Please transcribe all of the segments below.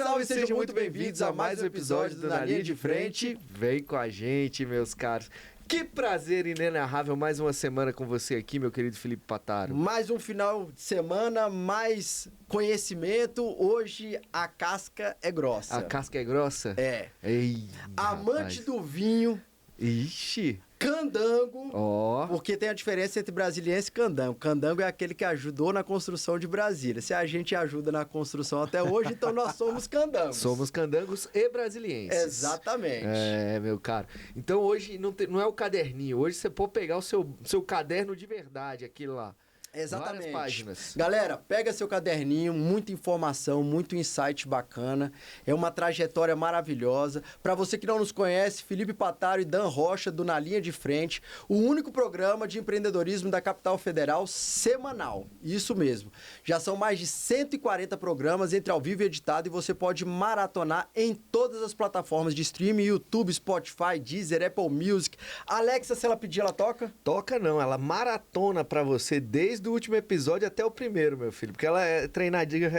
salve, sejam muito bem-vindos a mais um episódio do Na Linha de Frente. Vem com a gente, meus caros. Que prazer inenarrável, mais uma semana com você aqui, meu querido Felipe Pataro. Mais um final de semana, mais conhecimento. Hoje a casca é grossa. A casca é grossa? É. Ei, amante rapaz. do vinho. Ixi. Candango, Ó. porque tem a diferença entre brasiliense e candango. Candango é aquele que ajudou na construção de Brasília. Se a gente ajuda na construção até hoje, então nós somos candangos. Somos candangos e brasilienses. Exatamente. É, meu caro. Então hoje não é o caderninho. Hoje você pode pegar o seu caderno de verdade, aquilo lá. Exatamente. Várias páginas. Galera, pega seu caderninho, muita informação, muito insight bacana. É uma trajetória maravilhosa. Para você que não nos conhece, Felipe Pataro e Dan Rocha do Na Linha de Frente, o único programa de empreendedorismo da capital federal semanal. Isso mesmo. Já são mais de 140 programas entre ao vivo e editado e você pode maratonar em todas as plataformas de streaming, YouTube, Spotify, Deezer, Apple Music. Alexa, se ela pedir, ela toca? Toca não, ela maratona pra você desde o último episódio até o primeiro, meu filho, porque ela é treinadinha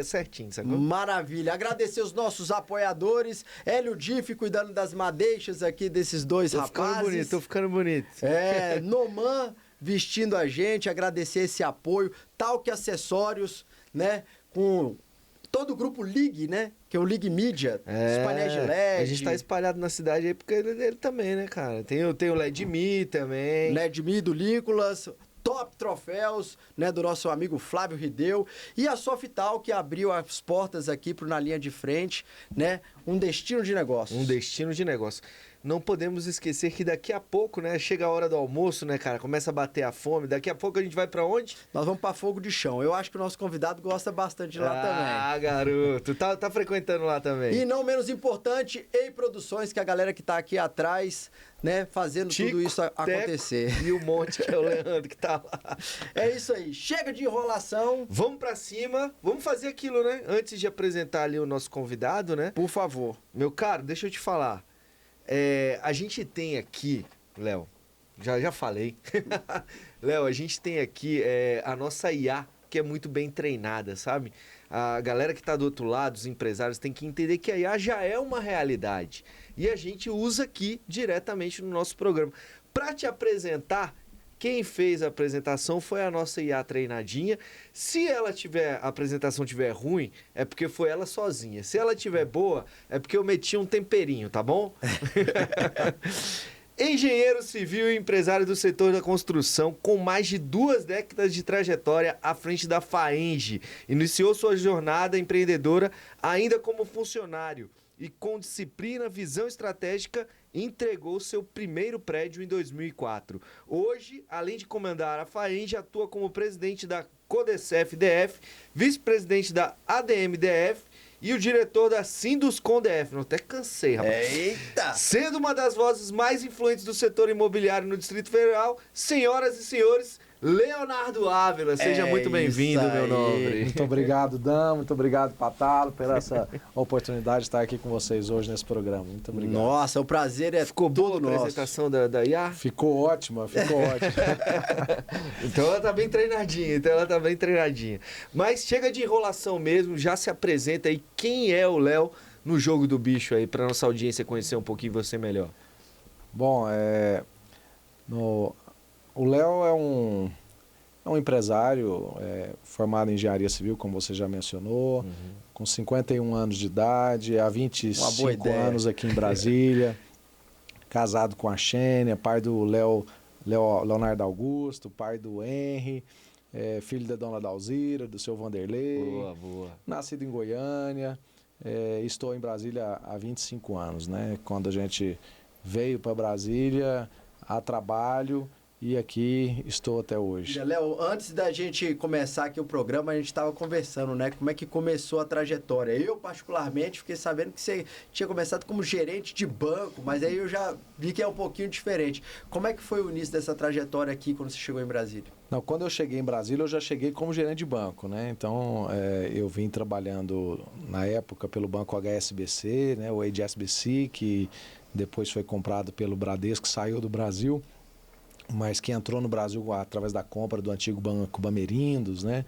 certinho, sacou? Maravilha. Agradecer os nossos apoiadores, Hélio Diff cuidando das madeixas aqui desses dois rapazes. Tô ficando bonito. É, Noman vestindo a gente, agradecer esse apoio, Talk Acessórios, né, com todo o grupo Ligue, né, que é o Ligue Mídia, os painéis de LED. A gente tá espalhado na cidade aí porque ele também, né, cara? Tem o LED Me também. LED Me do Nicolas, Top Troféus, né, do nosso amigo Flávio Rideu, e a Sofital, que abriu as portas aqui pro Na Linha de Frente, né, um destino de negócios. Um destino de negócio. Não podemos esquecer que daqui a pouco, né, chega a hora do almoço, né, cara, começa a bater a fome, daqui a pouco a gente vai pra onde? Nós vamos pra Fogo de Chão. Eu acho que o nosso convidado gosta bastante de lá também. Ah, garoto, tá frequentando lá também. E não menos importante, EI Produções, que é a galera que tá aqui atrás, né, fazendo Tico, tudo isso acontecer. E o monte que é o Leandro que tá lá. É isso aí, chega de enrolação. Vamos pra cima, vamos fazer aquilo, né? Antes de apresentar ali o nosso convidado, né? Por favor. Meu caro, deixa eu te falar. A gente tem aqui, Léo, já falei. Léo, a gente tem aqui a nossa IA, que é muito bem treinada, sabe? A galera que tá do outro lado, os empresários, tem que entender que a IA já é uma realidade. E a gente usa aqui diretamente no nosso programa. Para te apresentar, quem fez a apresentação foi a nossa IA treinadinha. Se a apresentação tiver ruim, é porque foi ela sozinha. Se ela tiver boa, é porque eu meti um temperinho, tá bom? Engenheiro civil e empresário do setor da construção, com mais de 2 décadas de trajetória à frente da Faenge. Iniciou sua jornada empreendedora ainda como funcionário e com disciplina, visão estratégica, entregou seu primeiro prédio em 2004. Hoje, além de comandar a Faenge, atua como presidente da Codecef-DF, vice-presidente da ADM-DF e o diretor da Sinduscon-DF. Não, até cansei, rapaz. Eita! Sendo uma das vozes mais influentes do setor imobiliário no Distrito Federal, senhoras e senhores, Leonardo Ávila. Seja muito bem-vindo, meu nobre. Muito obrigado, Dan. Muito obrigado, Patalo, pela essa oportunidade de estar aqui com vocês hoje nesse programa. Muito obrigado. Nossa, o prazer é Ficou boa a todo nosso. apresentação da IA? Ficou ótima, ficou ótima. Então ela tá bem treinadinha, Mas chega de enrolação mesmo, já se apresenta aí quem é o Léo no Jogo do Bicho aí, pra nossa audiência conhecer um pouquinho você melhor. Bom, o Léo é um empresário formado em engenharia civil, como você já mencionou, com 51 anos de idade, há 25 anos aqui em Brasília, casado com a Xênia, pai do Leonardo Augusto, pai do Henry, filho da dona Dalzira, do seu Vanderlei. Boa. Nascido em Goiânia, estou em Brasília há 25 anos, né? Quando a gente veio para Brasília a trabalho, e aqui estou até hoje. Léo, antes da gente começar aqui o programa, a gente estava conversando, né? Como é que começou a trajetória. Eu, particularmente, fiquei sabendo que você tinha começado como gerente de banco, mas aí eu já vi que é um pouquinho diferente. Como é que foi o início dessa trajetória aqui, quando você chegou em Brasília? Não, quando eu cheguei em Brasília, eu já cheguei como gerente de banco, né? Então, eu vim trabalhando, na época, pelo banco HSBC, né? O HSBC, que depois foi comprado pelo Bradesco, saiu do Brasil, mas que entrou no Brasil através da compra do antigo Banco Bamerindos, né?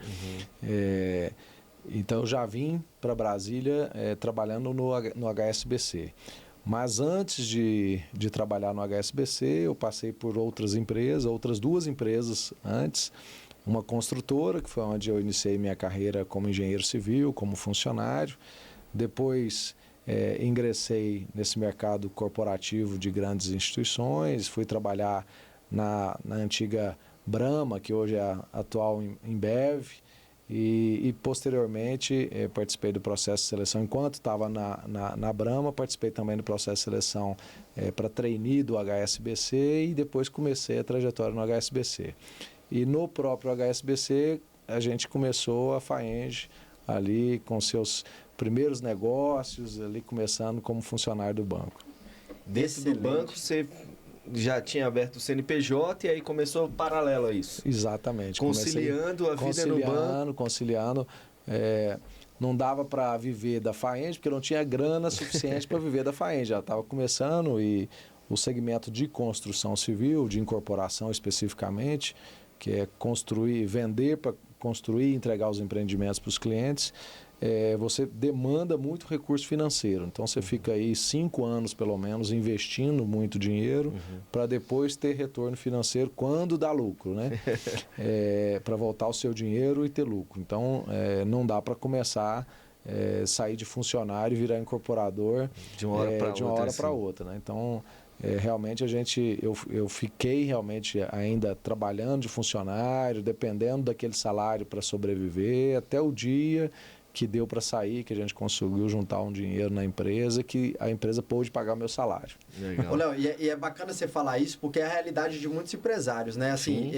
Então eu já vim para Brasília trabalhando no HSBC. Mas antes de trabalhar no HSBC, eu passei por outras duas empresas antes. Uma construtora, que foi onde eu iniciei minha carreira como engenheiro civil, como funcionário. Depois ingressei nesse mercado corporativo de grandes instituições, fui trabalhar na antiga Brahma, que hoje é a atual Embev, e posteriormente participei do processo de seleção. Enquanto estava na Brahma, participei também do processo de seleção para trainee do HSBC e depois comecei a trajetória no HSBC. E no próprio HSBC, a gente começou a Faenge ali com seus primeiros negócios, ali começando como funcionário do banco. Dentro do banco, você já tinha aberto o CNPJ e aí começou paralelo a isso. Exatamente. Conciliando a vida no banco. Conciliando. Não dava para viver da Faenge, porque não tinha grana suficiente para viver da Faenge. Já estava começando e o segmento de construção civil, de incorporação especificamente, que é construir, vender para construir e entregar os empreendimentos para os clientes, você demanda muito recurso financeiro. Então, você fica aí 5 anos, pelo menos, investindo muito dinheiro para depois ter retorno financeiro quando dá lucro, né? Para voltar o seu dinheiro e ter lucro. Então, não dá para começar sair de funcionário e virar incorporador de uma hora para outra, né? Então, realmente eu fiquei realmente ainda trabalhando de funcionário, dependendo daquele salário para sobreviver, até o dia que deu para sair, que a gente conseguiu juntar um dinheiro na empresa, que a empresa pôde pagar o meu salário. Legal. Ô, Léo, e é bacana você falar isso, porque é a realidade de muitos empresários, né? Assim,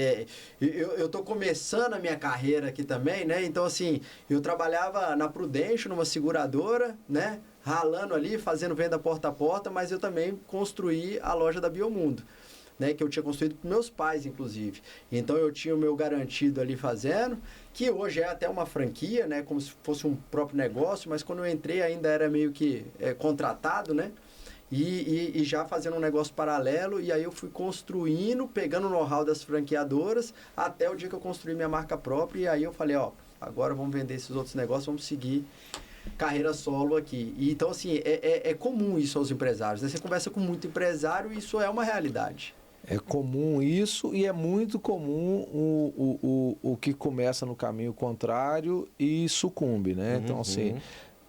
eu tô começando a minha carreira aqui também, né? Então, assim, eu trabalhava na Prudential, numa seguradora, né? Ralando ali, fazendo venda porta a porta, mas eu também construí a loja da Biomundo, né, que eu tinha construído para meus pais, inclusive. Então, eu tinha o meu garantido ali fazendo, que hoje é até uma franquia, né, como se fosse um próprio negócio, mas quando eu entrei ainda era meio que contratado, né, e já fazendo um negócio paralelo, e aí eu fui construindo, pegando o know-how das franqueadoras, até o dia que eu construí minha marca própria, e aí eu falei, agora vamos vender esses outros negócios, vamos seguir carreira solo aqui. E, então, assim, é comum isso aos empresários, né? Você conversa com muito empresário e isso é uma realidade. É comum isso e é muito comum o que começa no caminho contrário e sucumbe, né? Então, assim,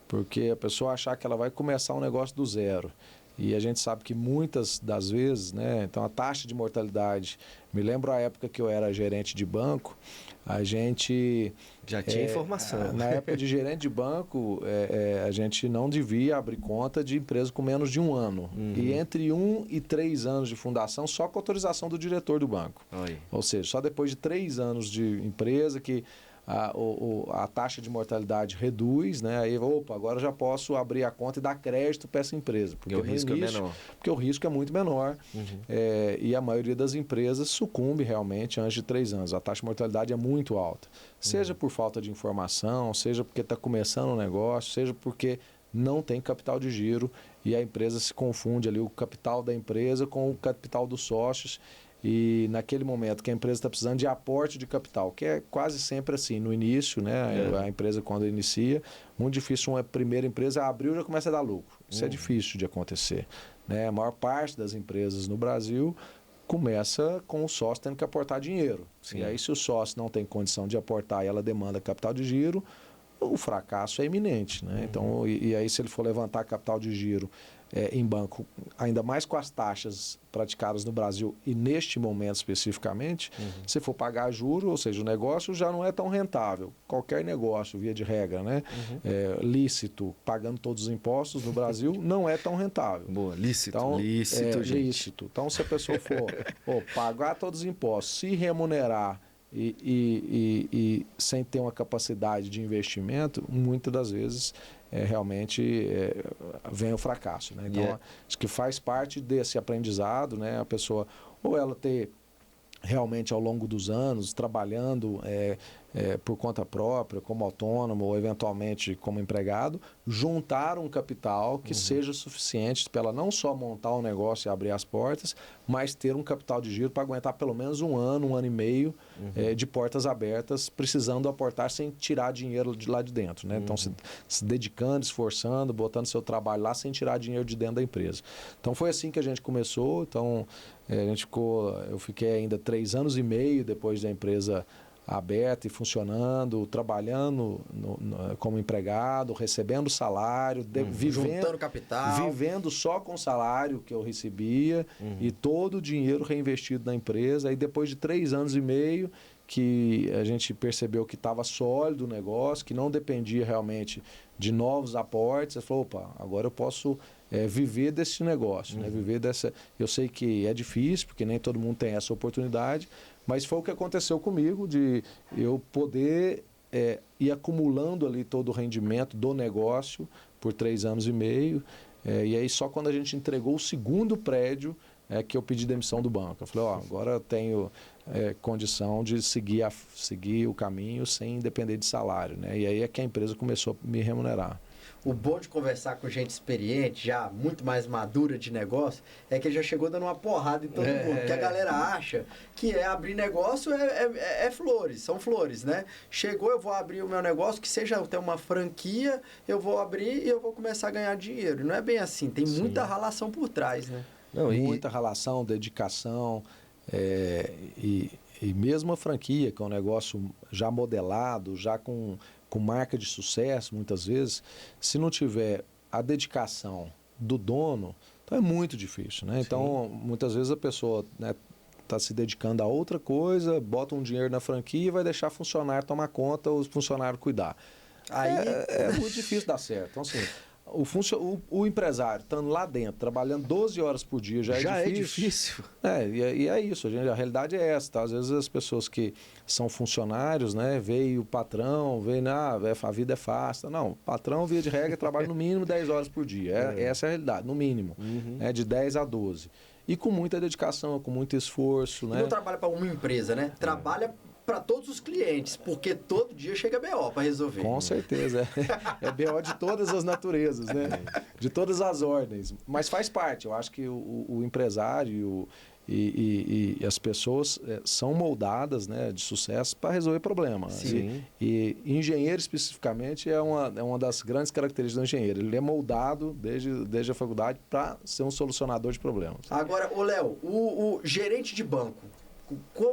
porque a pessoa achar que ela vai começar um negócio do zero. E a gente sabe que muitas das vezes, né? Então, a taxa de mortalidade... Me lembro a época que eu era gerente de banco, a gente... Já tinha informação. Na época de gerente de banco, a gente não devia abrir conta de empresa com menos de 1 ano. E entre 1 e 3 anos de fundação, só com autorização do diretor do banco. Oi. Ou seja, só depois de 3 anos de empresa que a taxa de mortalidade reduz, né? Aí, agora já posso abrir a conta e dar crédito para essa empresa. Porque o risco é menor. Porque o risco é muito menor. E a maioria das empresas sucumbe realmente antes de 3 anos. A taxa de mortalidade é muito alta. Seja por falta de informação, seja porque está começando um negócio, seja porque não tem capital de giro e a empresa se confunde ali o capital da empresa com o capital dos sócios. E naquele momento que a empresa está precisando de aporte de capital, que é quase sempre assim, no início, né? A empresa quando inicia, muito difícil uma primeira empresa abriu e já começa a dar lucro. Isso é difícil de acontecer, né? A maior parte das empresas no Brasil começa com o sócio tendo que aportar dinheiro. Sim. E aí se o sócio não tem condição de aportar e ela demanda capital de giro, o fracasso é iminente, né? Então, e aí se ele for levantar capital de giro em banco, ainda mais com as taxas praticadas no Brasil e neste momento especificamente, se for pagar juro, ou seja, o negócio já não é tão rentável. Qualquer negócio, via de regra, né? Lícito, pagando todos os impostos no Brasil, não é tão rentável. Boa, lícito, então, lícito, gente. Lícito. Então, se a pessoa for pagar todos os impostos, se remunerar e sem ter uma capacidade de investimento, muitas das vezes realmente vem o fracasso, né? Então, acho que faz parte desse aprendizado, né? A pessoa, ou ela ter realmente ao longo dos anos, trabalhando por conta própria, como autônomo ou eventualmente como empregado, juntar um capital que seja suficiente para ela não só montar o negócio e abrir as portas, mas ter um capital de giro para aguentar pelo menos um ano e meio de portas abertas, precisando aportar sem tirar dinheiro de lá de dentro, né? Então, se dedicando, esforçando, botando seu trabalho lá sem tirar dinheiro de dentro da empresa. Então, foi assim que a gente começou. Então, eu fiquei ainda 3 anos e meio depois da empresa aberta e funcionando, trabalhando como empregado, recebendo salário, juntando capital, vivendo só com o salário que eu recebia e todo o dinheiro reinvestido na empresa. Aí depois de 3 anos e meio que a gente percebeu que estava sólido o negócio, que não dependia realmente de novos aportes, falou, opa, agora eu posso viver desse negócio, né? Viver dessa. Eu sei que é difícil, porque nem todo mundo tem essa oportunidade, mas foi o que aconteceu comigo, de eu poder ir acumulando ali todo o rendimento do negócio por 3 anos e meio. E aí só quando a gente entregou o segundo prédio que eu pedi demissão do banco. Eu falei, agora eu tenho condição de seguir o caminho sem depender de salário, né? E aí é que a empresa começou a me remunerar. O bom de conversar com gente experiente, já muito mais madura de negócio, é que ele já chegou dando uma porrada em todo mundo. Porque a galera acha que abrir negócio é flores, são flores, né? Chegou, eu vou abrir o meu negócio, que seja até uma franquia, eu vou abrir e eu vou começar a ganhar dinheiro. Não é bem assim, tem muita ralação por trás, né? Muita ralação, dedicação, e mesmo a franquia, que é um negócio já modelado, já com marca de sucesso, muitas vezes, se não tiver a dedicação do dono, então é muito difícil, né? Então, muitas vezes a pessoa está se dedicando a outra coisa, bota um dinheiro na franquia e vai deixar funcionário tomar conta, os funcionários cuidar. Aí é muito difícil dar certo. Então, assim, o empresário estando lá dentro, trabalhando 12 horas por dia, já é difícil. E é isso, a realidade é essa. Tá? Às vezes as pessoas que são funcionários, né, veem o patrão, a vida é fácil. Não, o patrão, via de regra, trabalha no mínimo 10 horas por dia. Essa é a realidade, no mínimo. De 10 a 12. E com muita dedicação, com muito esforço. Né? Não trabalha para uma empresa, né? Trabalha para todos os clientes, porque todo dia chega BO para resolver. Com certeza. É BO de todas as naturezas, né? De todas as ordens. Mas faz parte. Eu acho que o empresário e as pessoas são moldadas, né, de sucesso para resolver problemas. Sim. E engenheiro, especificamente, é uma das grandes características do engenheiro. Ele é moldado desde a faculdade para ser um solucionador de problemas. Agora, Léo, o gerente de banco,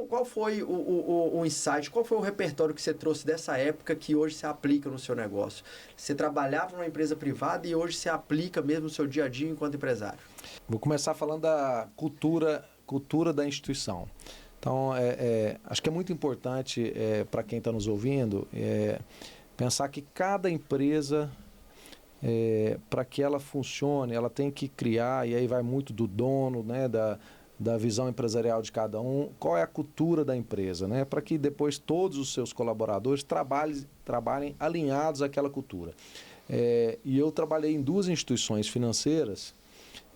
qual foi o insight, qual foi o repertório que você trouxe dessa época que hoje você aplica no seu negócio? Você trabalhava numa empresa privada e hoje você aplica mesmo no seu dia a dia enquanto empresário? Vou começar falando da cultura da instituição. Então, acho que é muito importante para quem está nos ouvindo pensar que cada empresa, para que ela funcione, ela tem que criar, e aí vai muito do dono, né, da visão empresarial de cada um, qual é a cultura da empresa, né? Para que depois todos os seus colaboradores trabalhem alinhados àquela cultura. E eu trabalhei em 2 instituições financeiras,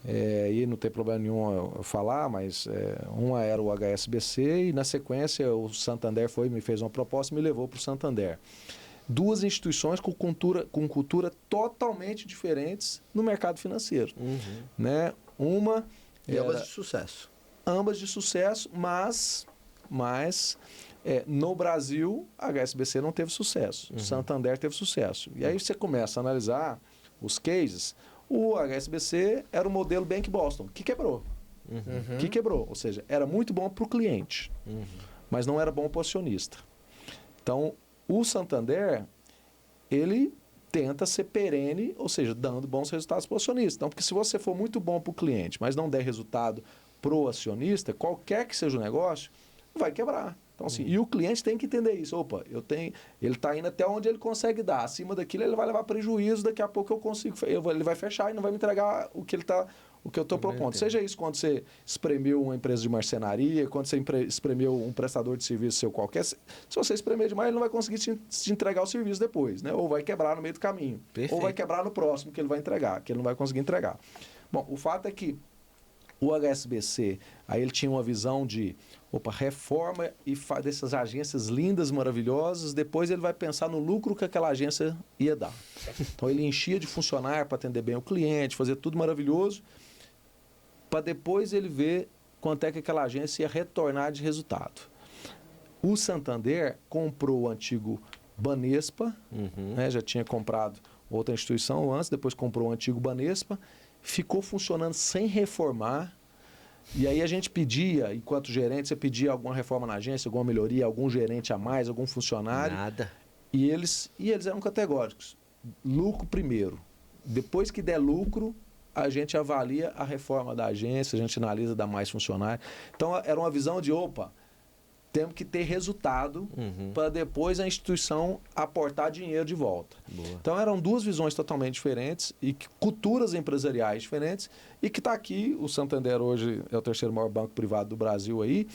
e não tem problema nenhum eu falar, mas uma era o HSBC e na sequência o Santander me fez uma proposta e me levou para o Santander. 2 instituições com cultura totalmente diferentes no mercado financeiro. Né? Uma... E ambas de sucesso. Ambas de sucesso, mas no Brasil a HSBC não teve sucesso, o Santander teve sucesso. E aí você começa a analisar os cases, o HSBC era o modelo Bank Boston, que quebrou. Que quebrou, ou seja, era muito bom para o cliente, mas não era bom para o acionista. Então, o Santander, ele tenta ser perene, ou seja, dando bons resultados para o acionista. Então, porque se você for muito bom para o cliente, mas não der resultado para o acionista, qualquer que seja o negócio, vai quebrar. Então, assim, e o cliente tem que entender isso. Opa, ele está indo até onde ele consegue dar. Acima daquilo, ele vai levar prejuízo, daqui a pouco eu consigo. Ele vai fechar e não vai me entregar o que eu estou propondo. Seja isso quando você espremeu uma empresa de marcenaria, quando você espremeu um prestador de serviço seu qualquer. Se você espremer demais, ele não vai conseguir te entregar o serviço depois, né? Ou vai quebrar no meio do caminho. Perfeito. Ou vai quebrar no próximo que ele vai entregar, que ele não vai conseguir entregar. Bom, o fato é que O HSBC, aí ele tinha uma visão de, reforma e faz dessas agências lindas, maravilhosas, depois ele vai pensar no lucro que aquela agência ia dar. Então ele enchia de funcionário para atender bem o cliente, fazer tudo maravilhoso, para depois ele ver quanto é que aquela agência ia retornar de resultado. O Santander comprou o antigo Banespa, né, já tinha comprado outra instituição antes, depois comprou o antigo Banespa, ficou funcionando sem reformar. E aí a gente pedia, enquanto gerente, você pedia alguma reforma na agência, alguma melhoria, algum gerente a mais, algum funcionário. Nada. E eles eram categóricos. Lucro primeiro. Depois que der lucro, a gente avalia a reforma da agência, a gente analisa dar mais funcionário. Então era uma visão de, temos que ter resultado para depois a instituição aportar dinheiro de volta. Boa. Então eram duas visões totalmente diferentes e culturas empresariais diferentes, e que está aqui, o Santander hoje é o terceiro maior banco privado do Brasil aí,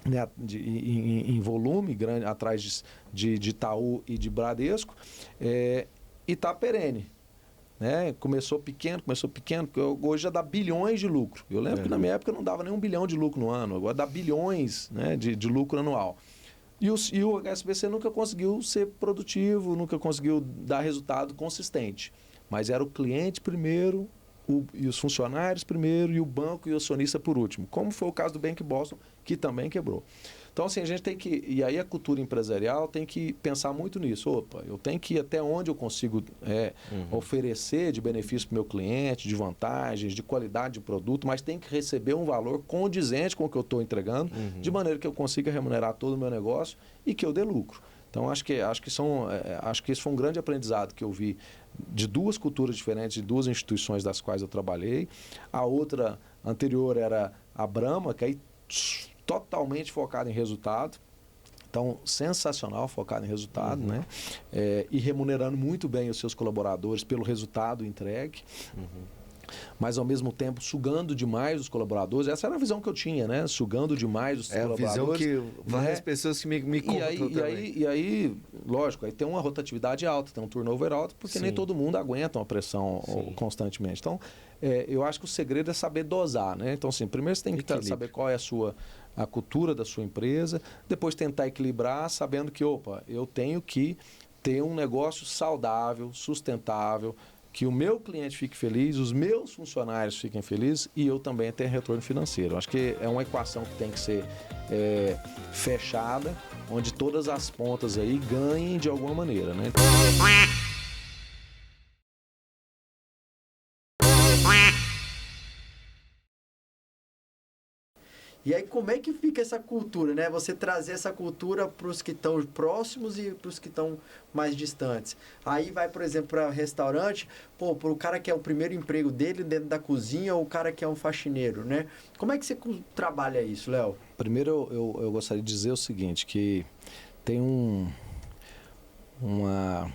né, em volume, grande, atrás de Itaú e de Bradesco, e está perene. Né? Começou pequeno, porque hoje já dá bilhões de lucro. Eu lembro que na minha época não dava nem 1 bilhão de lucro no ano, agora dá bilhões, né, de lucro anual. E o HSBC nunca conseguiu ser produtivo, nunca conseguiu dar resultado consistente. Mas era o cliente primeiro, e os funcionários primeiro, e o banco e o acionista por último. Como foi o caso do Bank Boston, que também quebrou. Então, assim, a gente tem que... E aí a cultura empresarial tem que pensar muito nisso. Eu tenho que ir até onde eu consigo oferecer de benefício para o meu cliente, de vantagens, de qualidade de produto, mas tem que receber um valor condizente com o que eu estou entregando, de maneira que eu consiga remunerar todo o meu negócio e que eu dê lucro. Então, acho que esse foi um grande aprendizado que eu vi de duas culturas diferentes, de duas instituições das quais eu trabalhei. A outra anterior era a Brahma, que aí totalmente focado em resultado. Então, sensacional, focado em resultado, né? E remunerando muito bem os seus colaboradores pelo resultado entregue. Mas, ao mesmo tempo, sugando demais os colaboradores. Essa era a visão que eu tinha, né? Sugando demais os colaboradores. É a visão que várias pessoas que me contam também. E aí, lógico, aí tem uma rotatividade alta, tem um turnover alto, porque nem todo mundo aguenta uma pressão constantemente. Então, eu acho que o segredo é saber dosar, né? Então, assim, primeiro você tem que saber qual é a cultura da sua empresa, depois tentar equilibrar, sabendo que, eu tenho que ter um negócio saudável, sustentável, que o meu cliente fique feliz, os meus funcionários fiquem felizes e eu também tenha retorno financeiro. Acho que é uma equação que tem que ser fechada, onde todas as pontas aí ganhem de alguma maneira, né? E aí, como é que fica essa cultura, né? Você trazer essa cultura para os que estão próximos e para os que estão mais distantes. Aí vai, por exemplo, para restaurante, para o cara que é o primeiro emprego dele dentro da cozinha ou o cara que é um faxineiro, né? Como é que você trabalha isso, Léo? Primeiro, eu gostaria de dizer o seguinte, que tem uma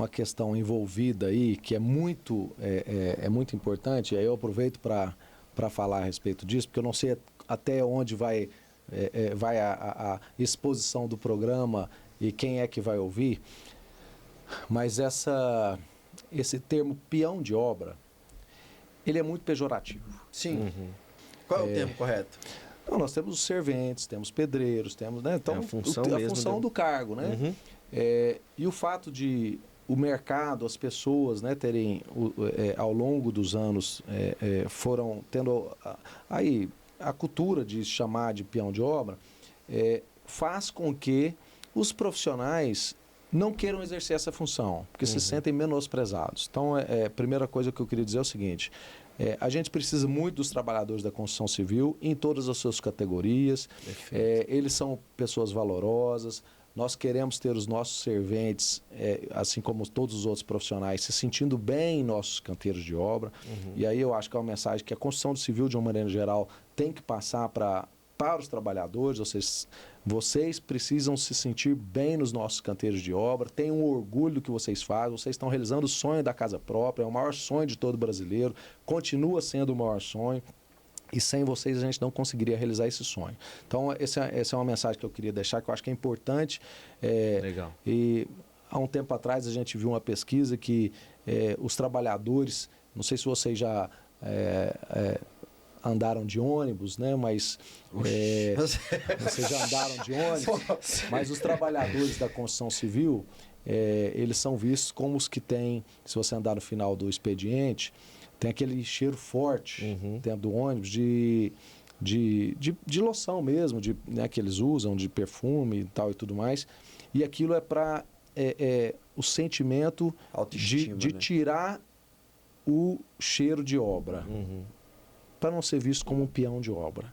questão envolvida aí que é muito importante, e aí eu aproveito para falar a respeito disso, porque eu não sei até onde vai a exposição do programa e quem é que vai ouvir, mas esse termo peão de obra, ele é muito pejorativo. Sim. Qual é o termo correto? Não, nós temos os serventes, temos pedreiros, temos, né? Então, a função do cargo, né? E o fato de o mercado, as pessoas, né, terem, ao longo dos anos, foram tendo aí a cultura de chamar de peão de obra, faz com que os profissionais não queiram exercer essa função, porque se sentem menosprezados. Então, a primeira coisa que eu queria dizer é o seguinte: a gente precisa muito dos trabalhadores da construção civil em todas as suas categorias. Eles são pessoas valorosas. Nós queremos ter os nossos serventes, assim como todos os outros profissionais, se sentindo bem em nossos canteiros de obra. E aí eu acho que é uma mensagem que a construção civil, de uma maneira geral, tem que passar para os trabalhadores. Vocês precisam se sentir bem nos nossos canteiros de obra, tenham um orgulho do que vocês fazem, vocês estão realizando o sonho da casa própria, é o maior sonho de todo brasileiro, continua sendo o maior sonho. E sem vocês a gente não conseguiria realizar esse sonho. Então, essa é uma mensagem que eu queria deixar, que eu acho que é importante. Legal. E há um tempo atrás a gente viu uma pesquisa que os trabalhadores, não sei se vocês já andaram de ônibus, né? Mas vocês já andaram de ônibus, mas os trabalhadores da construção civil, eles são vistos como os que têm, se você andar no final do expediente, tem aquele cheiro forte dentro do ônibus de loção mesmo, né, que eles usam, de perfume e tal e tudo mais. E aquilo é para o sentimento de tirar o cheiro de obra, para não ser visto como um peão de obra,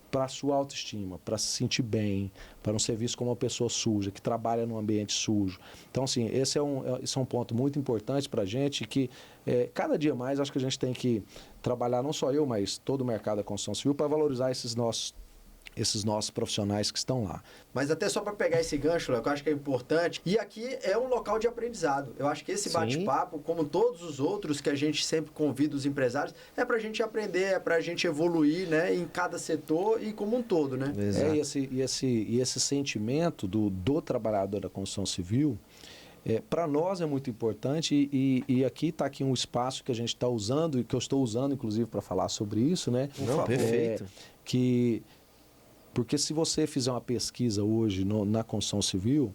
para a sua autoestima, para se sentir bem, para não ser visto como uma pessoa suja, que trabalha num ambiente sujo. Então, assim, esse é um ponto muito importante para a gente, que cada dia mais acho que a gente tem que trabalhar, não só eu, mas todo o mercado da construção civil, para valorizar esses nossos profissionais que estão lá. Mas até só para pegar esse gancho, Léo, que eu acho que é importante, e aqui é um local de aprendizado. Eu acho que esse bate-papo, como todos os outros que a gente sempre convida os empresários, é para a gente aprender, é para a gente evoluir, né, em cada setor e como um todo, né? E esse sentimento do trabalhador da construção civil, para nós é muito importante, e aqui está aqui um espaço que a gente está usando, e que eu estou usando, inclusive, para falar sobre isso, né? Não, perfeito. Porque se você fizer uma pesquisa hoje na construção civil,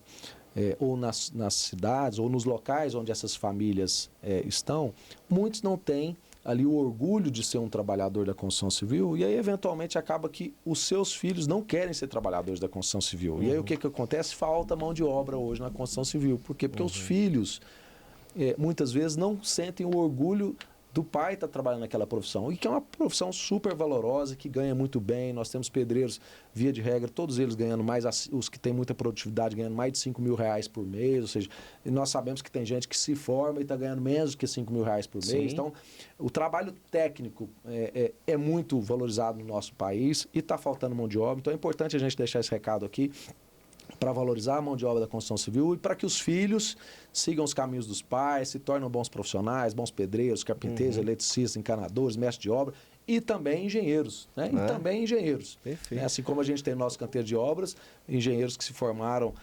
ou nas cidades, ou nos locais onde essas famílias estão, muitos não têm ali o orgulho de ser um trabalhador da construção civil, e aí eventualmente acaba que os seus filhos não querem ser trabalhadores da construção civil. E aí o que acontece? Falta mão de obra hoje na construção civil. Por quê? Porque os filhos muitas vezes não sentem o orgulho do pai estar trabalhando naquela profissão, e que é uma profissão super valorosa, que ganha muito bem. Nós temos pedreiros, via de regra, todos eles ganhando mais, os que têm muita produtividade ganhando mais de R$5.000 por mês, ou seja, nós sabemos que tem gente que se forma e está ganhando menos do que R$5.000 por mês. Então, o trabalho técnico é muito valorizado no nosso país e está faltando mão de obra. Então é importante a gente deixar esse recado aqui, para valorizar a mão de obra da construção civil e para que os filhos sigam os caminhos dos pais, se tornem bons profissionais, bons pedreiros, carpinteiros, eletricistas, encanadores, mestres de obra e também engenheiros, né? E também engenheiros. Perfeito. Assim como a gente tem no nosso canteiro de obras, engenheiros que se formaram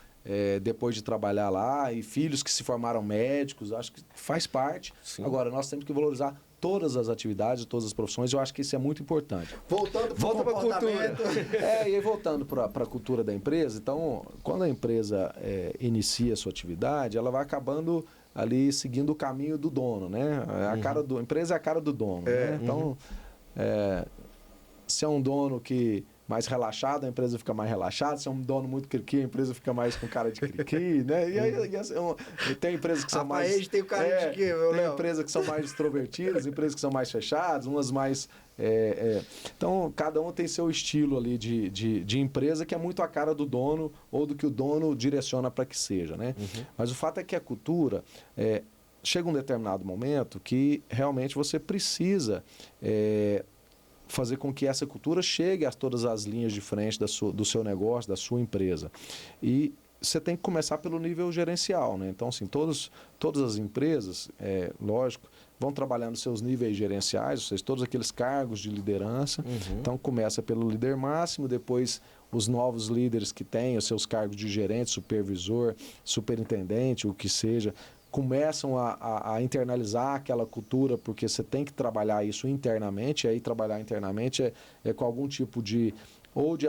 depois de trabalhar lá, e filhos que se formaram médicos, acho que faz parte. Sim. Agora, nós temos que valorizar todas as atividades, todas as profissões, eu acho que isso é muito importante. Volta para a cultura. E aí voltando para a cultura da empresa, então, quando a empresa inicia a sua atividade, ela vai acabando ali seguindo o caminho do dono, né? A empresa é a cara do dono, né? Então, se é um dono que mais relaxado, a empresa fica mais relaxada. Se é um dono muito cri-cri, a empresa fica mais com cara de cri-cri, né? E tem empresas que são mais... tem o cara de quê, meu Tem empresas que são mais extrovertidas, empresas que são mais fechadas, umas mais... Então, cada um tem seu estilo ali de empresa, que é muito a cara do dono, ou do que o dono direciona para que seja, né? Mas o fato é que a cultura... chega um determinado momento que realmente você precisa... fazer com que essa cultura chegue a todas as linhas de frente do seu negócio, da sua empresa. E você tem que começar pelo nível gerencial, né? Então, assim, todas as empresas, lógico, vão trabalhando seus níveis gerenciais, ou seja, todos aqueles cargos de liderança. Então, começa pelo líder máximo, depois os novos líderes que têm os seus cargos de gerente, supervisor, superintendente, o que seja, começam a internalizar aquela cultura, porque você tem que trabalhar isso internamente, e aí trabalhar internamente é com algum tipo de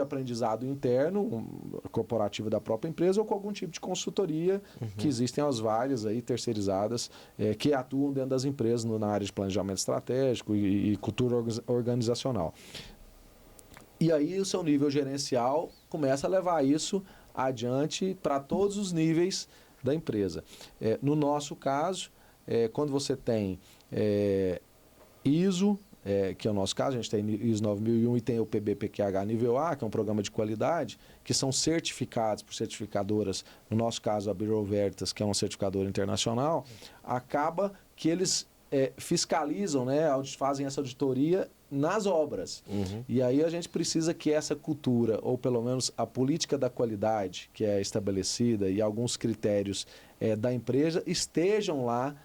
aprendizado interno, corporativo da própria empresa, ou com algum tipo de consultoria, que existem as várias aí terceirizadas, que atuam dentro das empresas na área de planejamento estratégico e cultura organizacional. E aí o seu nível gerencial começa a levar isso adiante para todos os níveis da empresa. No nosso caso, quando você tem ISO, que é o nosso caso, a gente tem ISO 9001 e tem o PBPQH nível A, que é um programa de qualidade, que são certificados por certificadoras, no nosso caso a Bureau Veritas, que é uma certificadora internacional, acaba que eles fiscalizam, né, fazem essa auditoria nas obras. E aí a gente precisa que essa cultura, ou pelo menos a política da qualidade que é estabelecida e alguns critérios da empresa estejam lá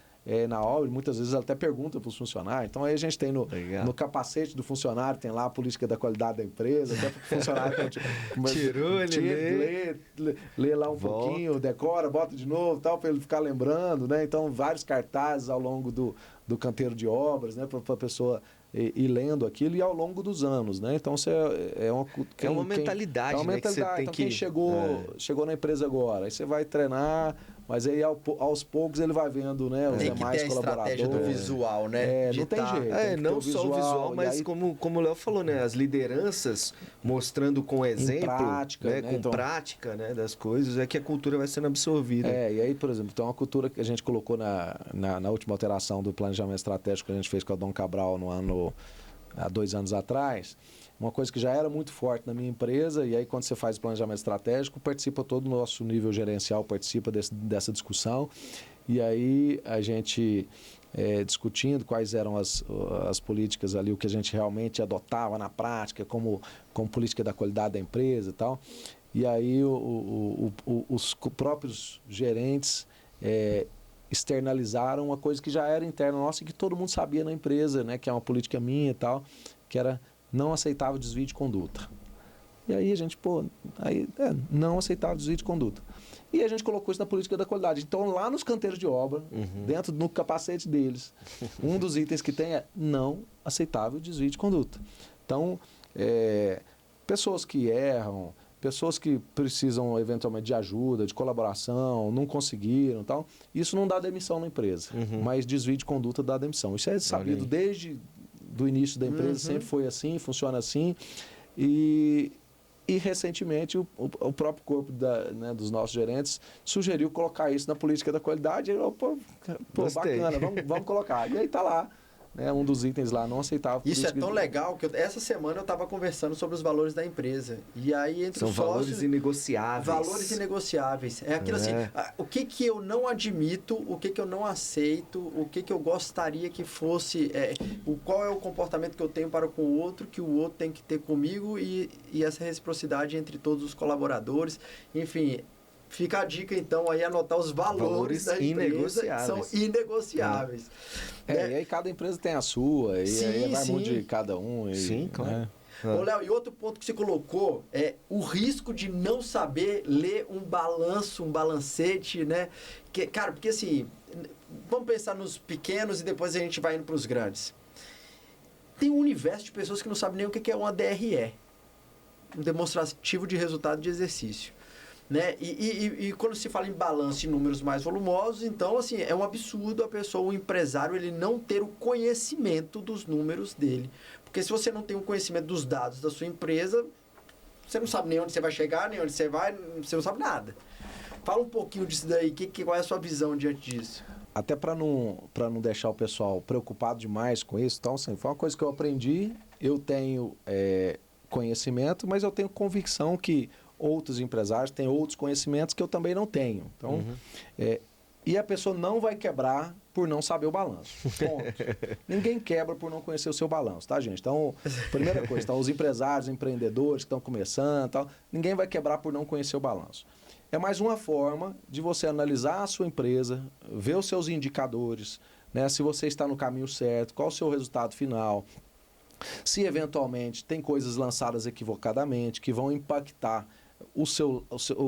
na obra. Muitas vezes ela até pergunta para os funcionários. Então aí a gente tem no capacete do funcionário, tem lá a política da qualidade da empresa, até para o funcionário tirou, ele lê lá um pouquinho, decora, bota de novo, tal, para ele ficar lembrando, né? Então vários cartazes ao longo do canteiro de obras, né, para a pessoa e lendo aquilo e ao longo dos anos, né? Então você é uma mentalidade, é uma mentalidade. Né, que você tem então que... quem chegou na empresa agora, aí você vai treinar, mas aí aos poucos ele vai vendo, né, os demais colaboradores. Tem que ter a estratégia do visual, né? Não tem jeito. Não só o visual, mas aí... como o Léo falou, né, as lideranças mostrando com exemplo, prática, né, com então... prática, né, das coisas, é que a cultura vai sendo absorvida. E aí, por exemplo, tem uma cultura que a gente colocou na última alteração do planejamento estratégico que a gente fez com a Dom Cabral há 2 anos atrás, uma coisa que já era muito forte na minha empresa, e aí quando você faz planejamento estratégico, participa todo o nosso nível gerencial, participa dessa discussão, e aí a gente discutindo quais eram as políticas ali, o que a gente realmente adotava na prática, como política da qualidade da empresa e tal, e aí os próprios gerentes externalizaram uma coisa que já era interna nossa e que todo mundo sabia na empresa, né, que é uma política minha e tal, que era não aceitava desvio de conduta. E aí a gente, não aceitava desvio de conduta. E a gente colocou isso na política da qualidade. Então, lá nos canteiros de obra, dentro do capacete deles, um dos itens que tem é não aceitável desvio de conduta. Então, pessoas que erram, pessoas que precisam eventualmente de ajuda, de colaboração, não conseguiram e tal, isso não dá demissão na empresa, mas desvio de conduta dá demissão. Isso é sabido desde do início da empresa, sempre foi assim, funciona assim, e recentemente o próprio corpo dos nossos gerentes sugeriu colocar isso na política da qualidade, e eu, bacana, vamos colocar. E aí está lá. Um dos itens lá não aceitável. Isso é tão legal que essa semana eu estava conversando sobre os valores da empresa. E aí entre São os sócios, valores inegociáveis. Valores inegociáveis. É aquilo assim, o que eu não admito, o que eu não aceito, o que eu gostaria que fosse, qual é o comportamento que eu tenho para com o outro, que o outro tem que ter comigo e essa reciprocidade entre todos os colaboradores. Enfim, fica a dica, então, aí anotar os valores da empresa, que são inegociáveis. E aí cada empresa tem a sua, e aí vai muito de cada um. Sim, claro. Ô, Léo, e outro ponto que você colocou é o risco de não saber ler um balanço, um balancete, né? Cara, porque assim, vamos pensar nos pequenos e depois a gente vai indo para os grandes. Tem um universo de pessoas que não sabem nem o que é uma DRE, um demonstrativo de resultado de exercício. Né? E quando se fala em balanço de números mais volumosos, então assim, é um absurdo a pessoa, o empresário, ele não ter o conhecimento dos números dele. Porque se você não tem o conhecimento dos dados da sua empresa, você não sabe nem onde você vai chegar, nem onde você vai, você não sabe nada. Fala um pouquinho disso daí, qual é a sua visão diante disso? Até para não deixar o pessoal preocupado demais com isso, então assim, foi uma coisa que eu aprendi, eu tenho conhecimento, mas eu tenho convicção que outros empresários têm outros conhecimentos que eu também não tenho. Então, e a pessoa não vai quebrar por não saber o balanço. Ponto. Ninguém quebra por não conhecer o seu balanço, tá, gente? Então, primeira coisa, então, os empresários, empreendedores que estão começando, tal, ninguém vai quebrar por não conhecer o balanço. É mais uma forma de você analisar a sua empresa, ver os seus indicadores, né? Se você está no caminho certo, qual o seu resultado final, se eventualmente tem coisas lançadas equivocadamente que vão impactar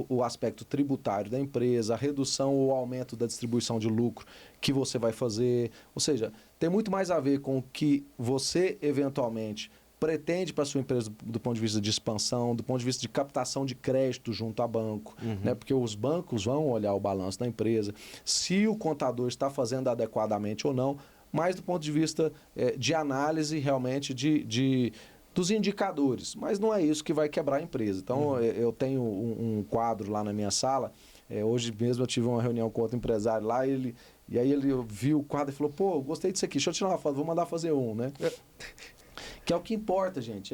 o aspecto tributário da empresa, a redução ou aumento da distribuição de lucro que você vai fazer. Ou seja, tem muito mais a ver com o que você eventualmente pretende para a sua empresa do ponto de vista de expansão, do ponto de vista de captação de crédito junto a banco, né? Porque os bancos vão olhar o balanço da empresa, se o contador está fazendo adequadamente ou não, mas do ponto de vista de análise realmente dos indicadores. Mas não é isso que vai quebrar a empresa. Então, eu tenho um quadro lá na minha sala. Hoje mesmo eu tive uma reunião com outro empresário lá, e aí ele viu o quadro e falou, pô, gostei disso aqui, deixa eu tirar uma foto, vou mandar fazer um, né? Que é o que importa, gente,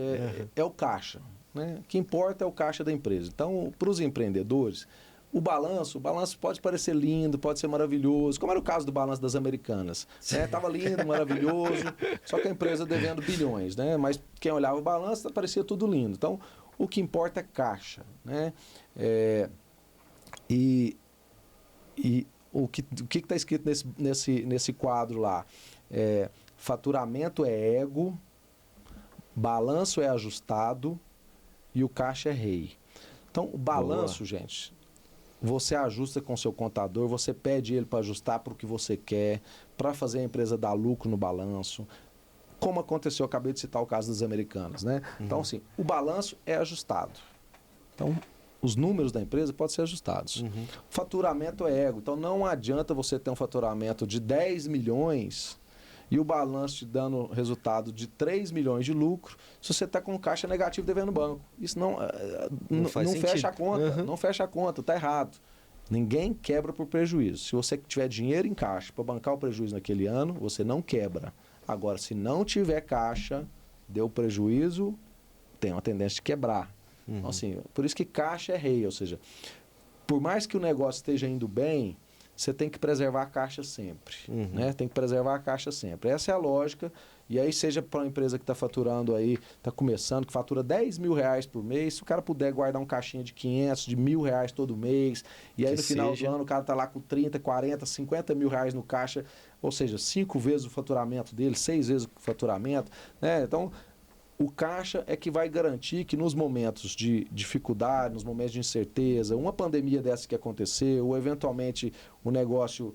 é o caixa, né? O que importa é o caixa da empresa. Então, para os empreendedores, o balanço pode parecer lindo, pode ser maravilhoso, como era o caso do balanço das Americanas. Estava lindo, maravilhoso, só que a empresa devendo bilhões, né? Mas quem olhava o balanço parecia tudo lindo. Então, o que importa é caixa, né? E o que está escrito nesse quadro lá? Faturamento é ego, balanço é ajustado e o caixa é rei. Então, o balanço, gente, você ajusta com o seu contador, você pede ele para ajustar para o que você quer, para fazer a empresa dar lucro no balanço. como aconteceu, eu acabei de citar o caso das Americanas, né? Então, assim, o balanço é ajustado. Então, os números da empresa podem ser ajustados. O faturamento é ego. Então, não adianta você ter um faturamento de 10 milhões e o balanço te dando resultado de 3 milhões de lucro se você está com caixa negativo devendo no banco. Isso não fecha a conta. Não fecha a conta, está errado. Ninguém quebra por prejuízo. Se você tiver dinheiro em caixa para bancar o prejuízo naquele ano, você não quebra. Agora, se não tiver caixa, deu prejuízo, tem uma tendência de quebrar. Então, assim, por isso que caixa é rei. Ou seja, por mais que o negócio esteja indo bem, você tem que preservar a caixa sempre. Né? Tem que preservar a caixa sempre. Essa é a lógica. E aí, seja para uma empresa que está faturando aí, está começando, que fatura 10 mil reais por mês, se o cara puder guardar um caixinha de 500, de 1.000 reais todo mês, e aí no final do ano o cara está lá com 30, 40, 50 mil reais no caixa, ou seja, 5 vezes o faturamento dele, 6 vezes o faturamento, né? Então, o caixa é que vai garantir que nos momentos de dificuldade, nos momentos de incerteza, uma pandemia dessa que aconteceu, ou eventualmente o negócio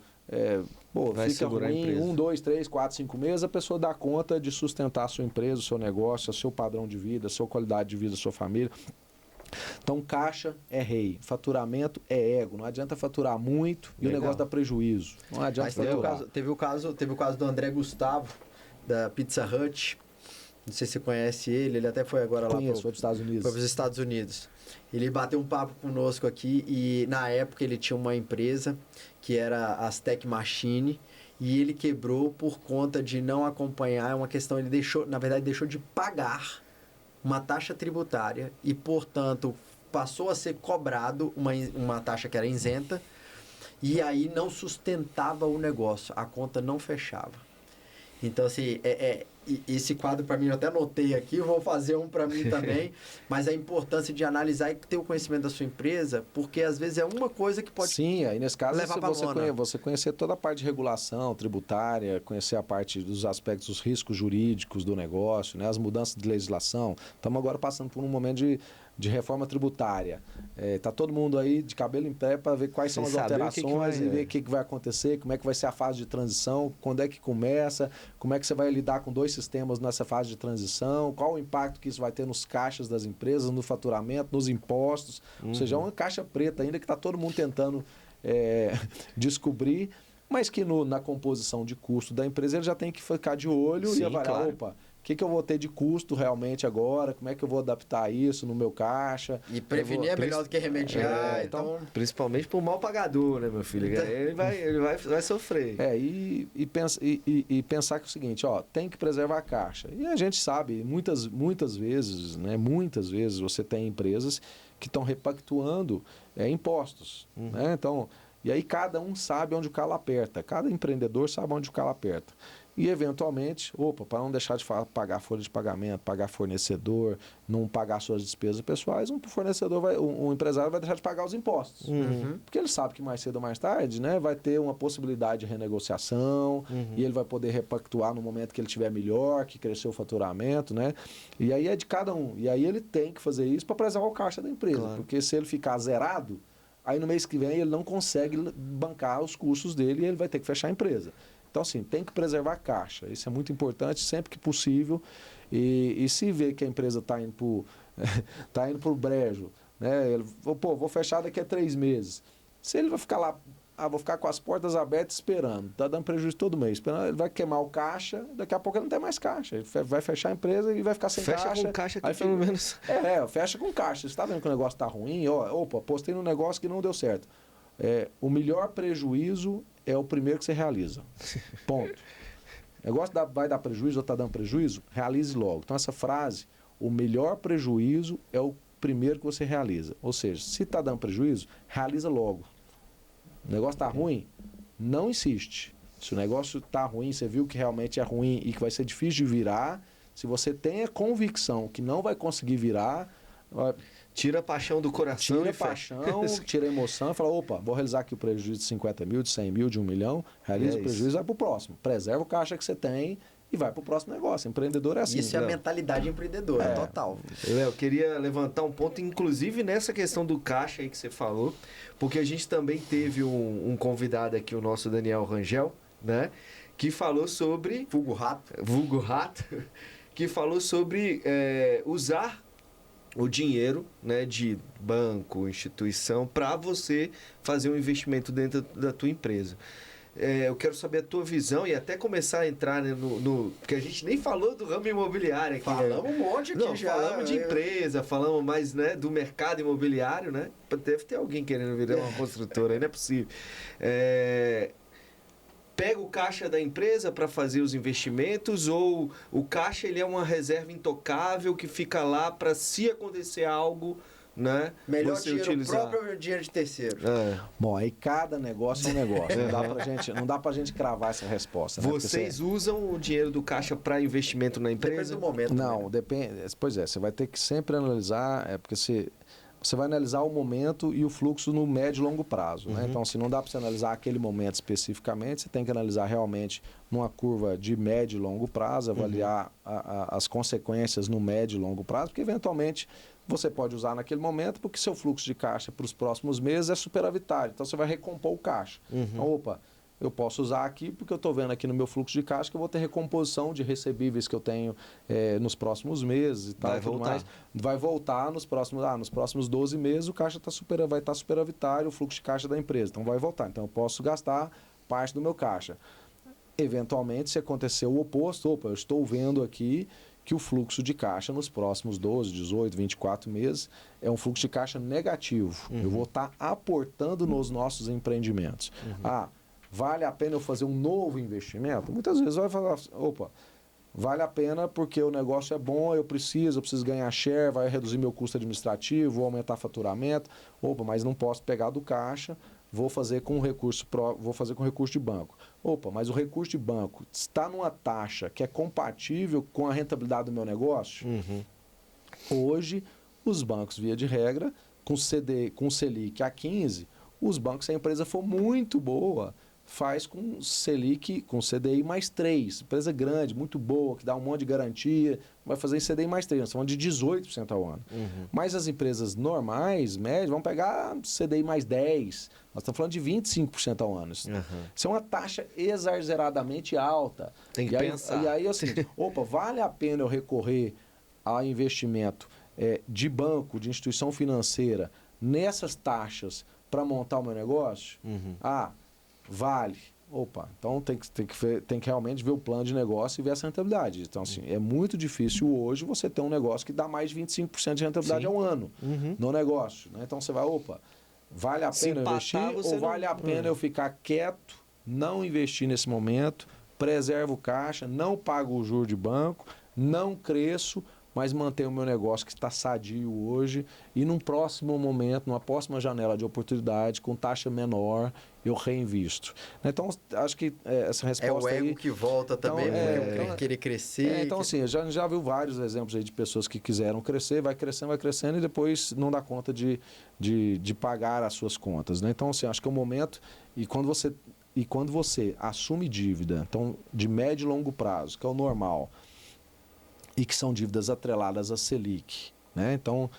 fica ruim, 1, 2, 3, 4, 5 meses, a pessoa dá conta de sustentar a sua empresa, o seu negócio, o seu padrão de vida, a sua qualidade de vida, a sua família. Então, caixa é rei, faturamento é ego. Não adianta faturar muito e o negócio dá prejuízo. Não adianta faturar. Teve o caso do André Gustavo, da Pizza Hut. Não sei se você conhece ele até foi agora lá foi para os Estados Unidos. Foi para os Estados Unidos. Ele bateu um papo conosco aqui e na época ele tinha uma empresa que era a Aztec Machine e ele quebrou por conta de não acompanhar uma questão, ele deixou de pagar uma taxa tributária e, portanto, passou a ser cobrado uma taxa que era isenta e aí não sustentava o negócio, a conta não fechava. Então, assim, esse quadro para mim, eu até anotei aqui, vou fazer um para mim também, mas a importância de analisar e ter o conhecimento da sua empresa, porque às vezes é uma coisa que pode Sim, aí nesse caso levar você conhecer toda a parte de regulação tributária, conhecer a parte dos aspectos, dos riscos jurídicos do negócio, né, as mudanças de legislação. Estamos agora passando por um momento de reforma tributária. Está todo mundo aí de cabelo em pé para ver quais são as alterações e ver o que vai acontecer, como é que vai ser a fase de transição, quando é que começa, como é que você vai lidar com 2 sistemas nessa fase de transição, qual o impacto que isso vai ter nos caixas das empresas, no faturamento, nos impostos. Ou seja, é uma caixa preta ainda que está todo mundo tentando descobrir, mas que na composição de custo da empresa ele já tem que ficar de olho e avaliar, opa, o que eu vou ter de custo realmente agora? Como é que eu vou adaptar isso no meu caixa? E prevenir é melhor do que remediar. Então... Principalmente para o mal pagador, né, meu filho? Ele vai sofrer. E pensar que é o seguinte, tem que preservar a caixa. E a gente sabe, muitas vezes, né, você tem empresas que estão repactuando impostos. Né? Então, e aí cada um sabe onde o calo aperta. Cada empreendedor sabe onde o calo aperta. E, eventualmente, para não deixar de pagar folha de pagamento, pagar fornecedor, não pagar suas despesas pessoais, um empresário vai deixar de pagar os impostos. Porque ele sabe que mais cedo ou mais tarde, né, vai ter uma possibilidade de renegociação e ele vai poder repactuar no momento que ele estiver melhor, que cresceu o faturamento, né? E aí é de cada um. E aí ele tem que fazer isso para preservar o caixa da empresa. Claro. Porque se ele ficar zerado, aí no mês que vem ele não consegue bancar os custos dele e ele vai ter que fechar a empresa. Então, assim, tem que preservar a caixa. Isso é muito importante sempre que possível. E se vê que a empresa está indo para o brejo, né? Ele, vou fechar daqui a 3 meses. Se ele vai ficar lá, vou ficar com as portas abertas esperando, está dando prejuízo todo mês, esperando, ele vai queimar o caixa, daqui a pouco ele não tem mais caixa. Ele vai fechar a empresa e vai ficar sem caixa. Fecha com caixa aqui, pelo menos. Fecha com caixa. Você está vendo que o negócio está ruim? Postei num negócio que não deu certo. O melhor prejuízo é o primeiro que você realiza. Ponto. O negócio vai dar prejuízo ou está dando prejuízo? Realize logo. Então, essa frase, o melhor prejuízo é o primeiro que você realiza. Ou seja, se está dando prejuízo, realiza logo. O negócio está ruim, não insiste. Se o negócio está ruim, você viu que realmente é ruim e que vai ser difícil de virar, se você tem a convicção que não vai conseguir virar... Tira a paixão do coração. Tira a paixão, tira a emoção e fala, vou realizar aqui o prejuízo de 50 mil, de 100 mil, de 1 milhão, realiza o prejuízo e vai para o próximo. Preserva o caixa que você tem e vai para o próximo negócio. Empreendedor é assim. Isso é a mentalidade empreendedora, total. Eu queria levantar um ponto, inclusive nessa questão do caixa aí que você falou, porque a gente também teve um convidado aqui, o nosso Daniel Rangel, né? que falou sobre... Vulgo rato, que falou sobre usar o dinheiro, né, de banco, instituição, para você fazer um investimento dentro da tua empresa. Eu quero saber a tua visão e até começar a entrar, né, porque a gente nem falou do ramo imobiliário aqui. Falamos um monte aqui. Não, já. Falamos de empresa, falamos mais, né, do mercado imobiliário, né? Deve ter alguém querendo virar uma construtora, aí não é possível. Pega o caixa da empresa para fazer os investimentos ou o caixa ele é uma reserva intocável que fica lá para se acontecer algo, né? Melhor você dinheiro utilizar. próprio ou dinheiro de terceiro? Bom, aí cada negócio é um negócio. Não dá pra gente cravar essa resposta. Né? Vocês usam o dinheiro do caixa para investimento na empresa? Depende do momento. Não, depende. Pois é, você vai ter que sempre analisar, porque você vai analisar o momento e o fluxo no médio e longo prazo. Né? Então, se não dá para você analisar aquele momento especificamente, você tem que analisar realmente numa curva de médio e longo prazo, avaliar as consequências no médio e longo prazo, porque eventualmente você pode usar naquele momento, porque seu fluxo de caixa para os próximos meses é superavitário. Então, você vai recompor o caixa. Então, eu posso usar aqui porque eu estou vendo aqui no meu fluxo de caixa que eu vou ter recomposição de recebíveis que eu tenho nos próximos meses e tal. Vai voltar nos próximos 12 meses o caixa vai estar superavitário, o fluxo de caixa da empresa. Então vai voltar. Então eu posso gastar parte do meu caixa. Eventualmente, se acontecer o oposto, eu estou vendo aqui que o fluxo de caixa nos próximos 12, 18, 24 meses é um fluxo de caixa negativo. Eu vou estar aportando nos nossos empreendimentos. Vale a pena eu fazer um novo investimento? Muitas vezes vai falar, vale a pena porque o negócio é bom, eu preciso ganhar share, vai reduzir meu custo administrativo, vou aumentar faturamento. Mas não posso pegar do caixa, vou fazer com recurso de banco. Mas o recurso de banco está numa taxa que é compatível com a rentabilidade do meu negócio? Hoje, os bancos, via de regra, com Selic a 15, os bancos, se a empresa for muito boa, faz com Selic, com CDI mais 3. Empresa grande, muito boa, que dá um monte de garantia, vai fazer em CDI mais 3. Nós estamos falando de 18% ao ano. Mas as empresas normais, médias, vão pegar CDI mais 10. Nós estamos falando de 25% ao ano. Isso é uma taxa exageradamente alta. Tem que pensar. E aí é o seguinte, vale a pena eu recorrer a investimento de banco, de instituição financeira, nessas taxas para montar o meu negócio? Vale. Então tem que realmente ver o plano de negócio e ver essa rentabilidade. Então, assim, é muito difícil hoje você ter um negócio que dá mais de 25% de rentabilidade ao ano no negócio. Né? Então, você vai, vale a pena eu investir ou vale a pena eu ficar quieto, não investir nesse momento, preservo o caixa, não pago o juro de banco, não cresço, mas manter o meu negócio que está sadio hoje e num próximo momento, numa próxima janela de oportunidade, com taxa menor, eu reinvisto. Então, acho que essa resposta é o ego aí, que volta também, querer crescer. Então, assim, já viu vários exemplos aí de pessoas que quiseram crescer, vai crescendo e depois não dá conta de pagar as suas contas. Né? Então, assim, acho que é o momento, e quando você assume dívida, então, de médio e longo prazo, que é o normal, e que são dívidas atreladas à Selic. Né? Então,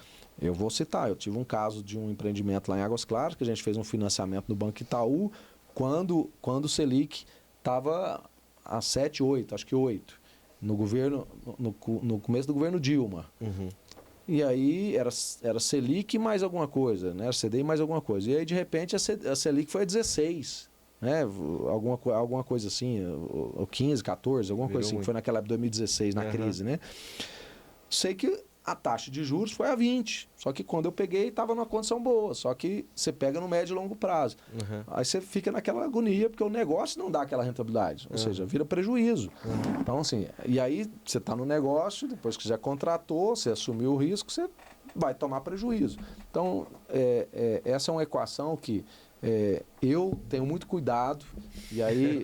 eu vou citar, eu tive um caso de um empreendimento lá em Águas Claras, que a gente fez um financiamento no Banco Itaú, quando o Selic estava a 7, 8, acho que 8, no começo do governo Dilma. E aí era Selic mais alguma coisa, né? Era CDI mais alguma coisa. E aí, de repente, a Selic foi a 16. Né? Alguma coisa assim, ou 15, 14, alguma coisa assim, que foi naquela época de 2016, na crise, né? Sei que a taxa de juros foi a 20, só que quando eu peguei estava numa condição boa, só que você pega no médio e longo prazo. Aí você fica naquela agonia, porque o negócio não dá aquela rentabilidade, ou seja, vira prejuízo. Então, assim, e aí você está no negócio, depois que já contratou, você assumiu o risco, você vai tomar prejuízo. Então, essa é uma equação que eu tenho muito cuidado e aí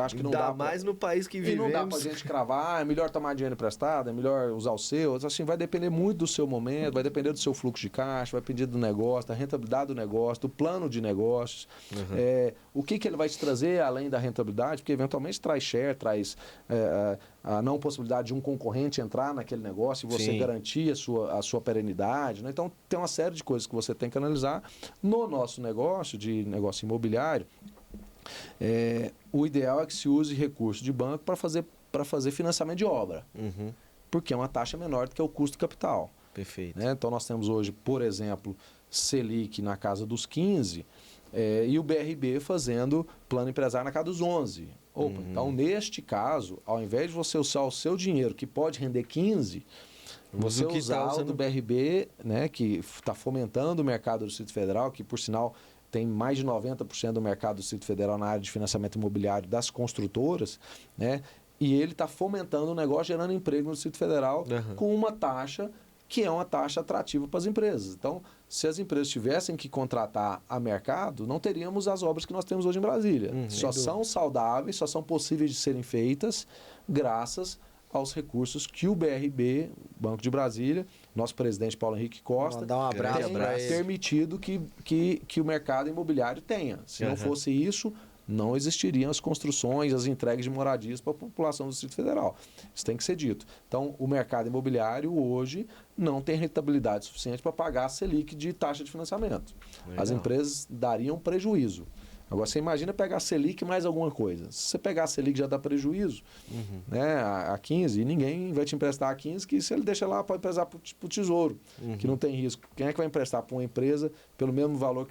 acho que não dá mais no país que vivemos. E não dá pra gente cravar, é melhor tomar dinheiro emprestado, é melhor usar o seu. Assim, vai depender muito do seu momento, vai depender do seu fluxo de caixa, vai depender do negócio, da rentabilidade do negócio, do plano de negócios. O que ele vai te trazer além da rentabilidade, porque eventualmente traz share, traz a não possibilidade de um concorrente entrar naquele negócio e você garantir a sua perenidade. Né? Então, tem uma série de coisas que você tem que analisar. No nosso negócio, de negócio imobiliário, O ideal é que se use recurso de banco para fazer financiamento de obra, porque é uma taxa menor do que o custo do capital. Perfeito. Né? Então, nós temos hoje, por exemplo, Selic na casa dos 15 e o BRB fazendo plano empresário na casa dos 11. Então, neste caso, ao invés de você usar o seu dinheiro, que pode render 15, você usar o do BRB, né, que está fomentando o mercado do Distrito Federal, que, por sinal, tem mais de 90% do mercado do Distrito Federal na área de financiamento imobiliário das construtoras, né? E ele está fomentando o negócio, gerando emprego no Distrito Federal com uma taxa que é uma taxa atrativa para as empresas. Então, se as empresas tivessem que contratar a mercado, não teríamos as obras que nós temos hoje em Brasília. Só são saudáveis, só são possíveis de serem feitas graças aos recursos que o BRB, Banco de Brasília, nosso presidente Paulo Henrique Costa, dar um abraço tem permitido que o mercado imobiliário tenha. Se não fosse isso, não existiriam as construções, as entregas de moradias para a população do Distrito Federal. Isso tem que ser dito. Então, o mercado imobiliário hoje não tem rentabilidade suficiente para pagar a Selic de taxa de financiamento. Legal. As empresas dariam prejuízo. Agora, você imagina pegar a Selic mais alguma coisa. Se você pegar a Selic já dá prejuízo, né, a 15, e ninguém vai te emprestar a 15, que se ele deixa lá, pode emprestar para o Tesouro, que não tem risco. Quem é que vai emprestar para uma empresa pelo mesmo valor,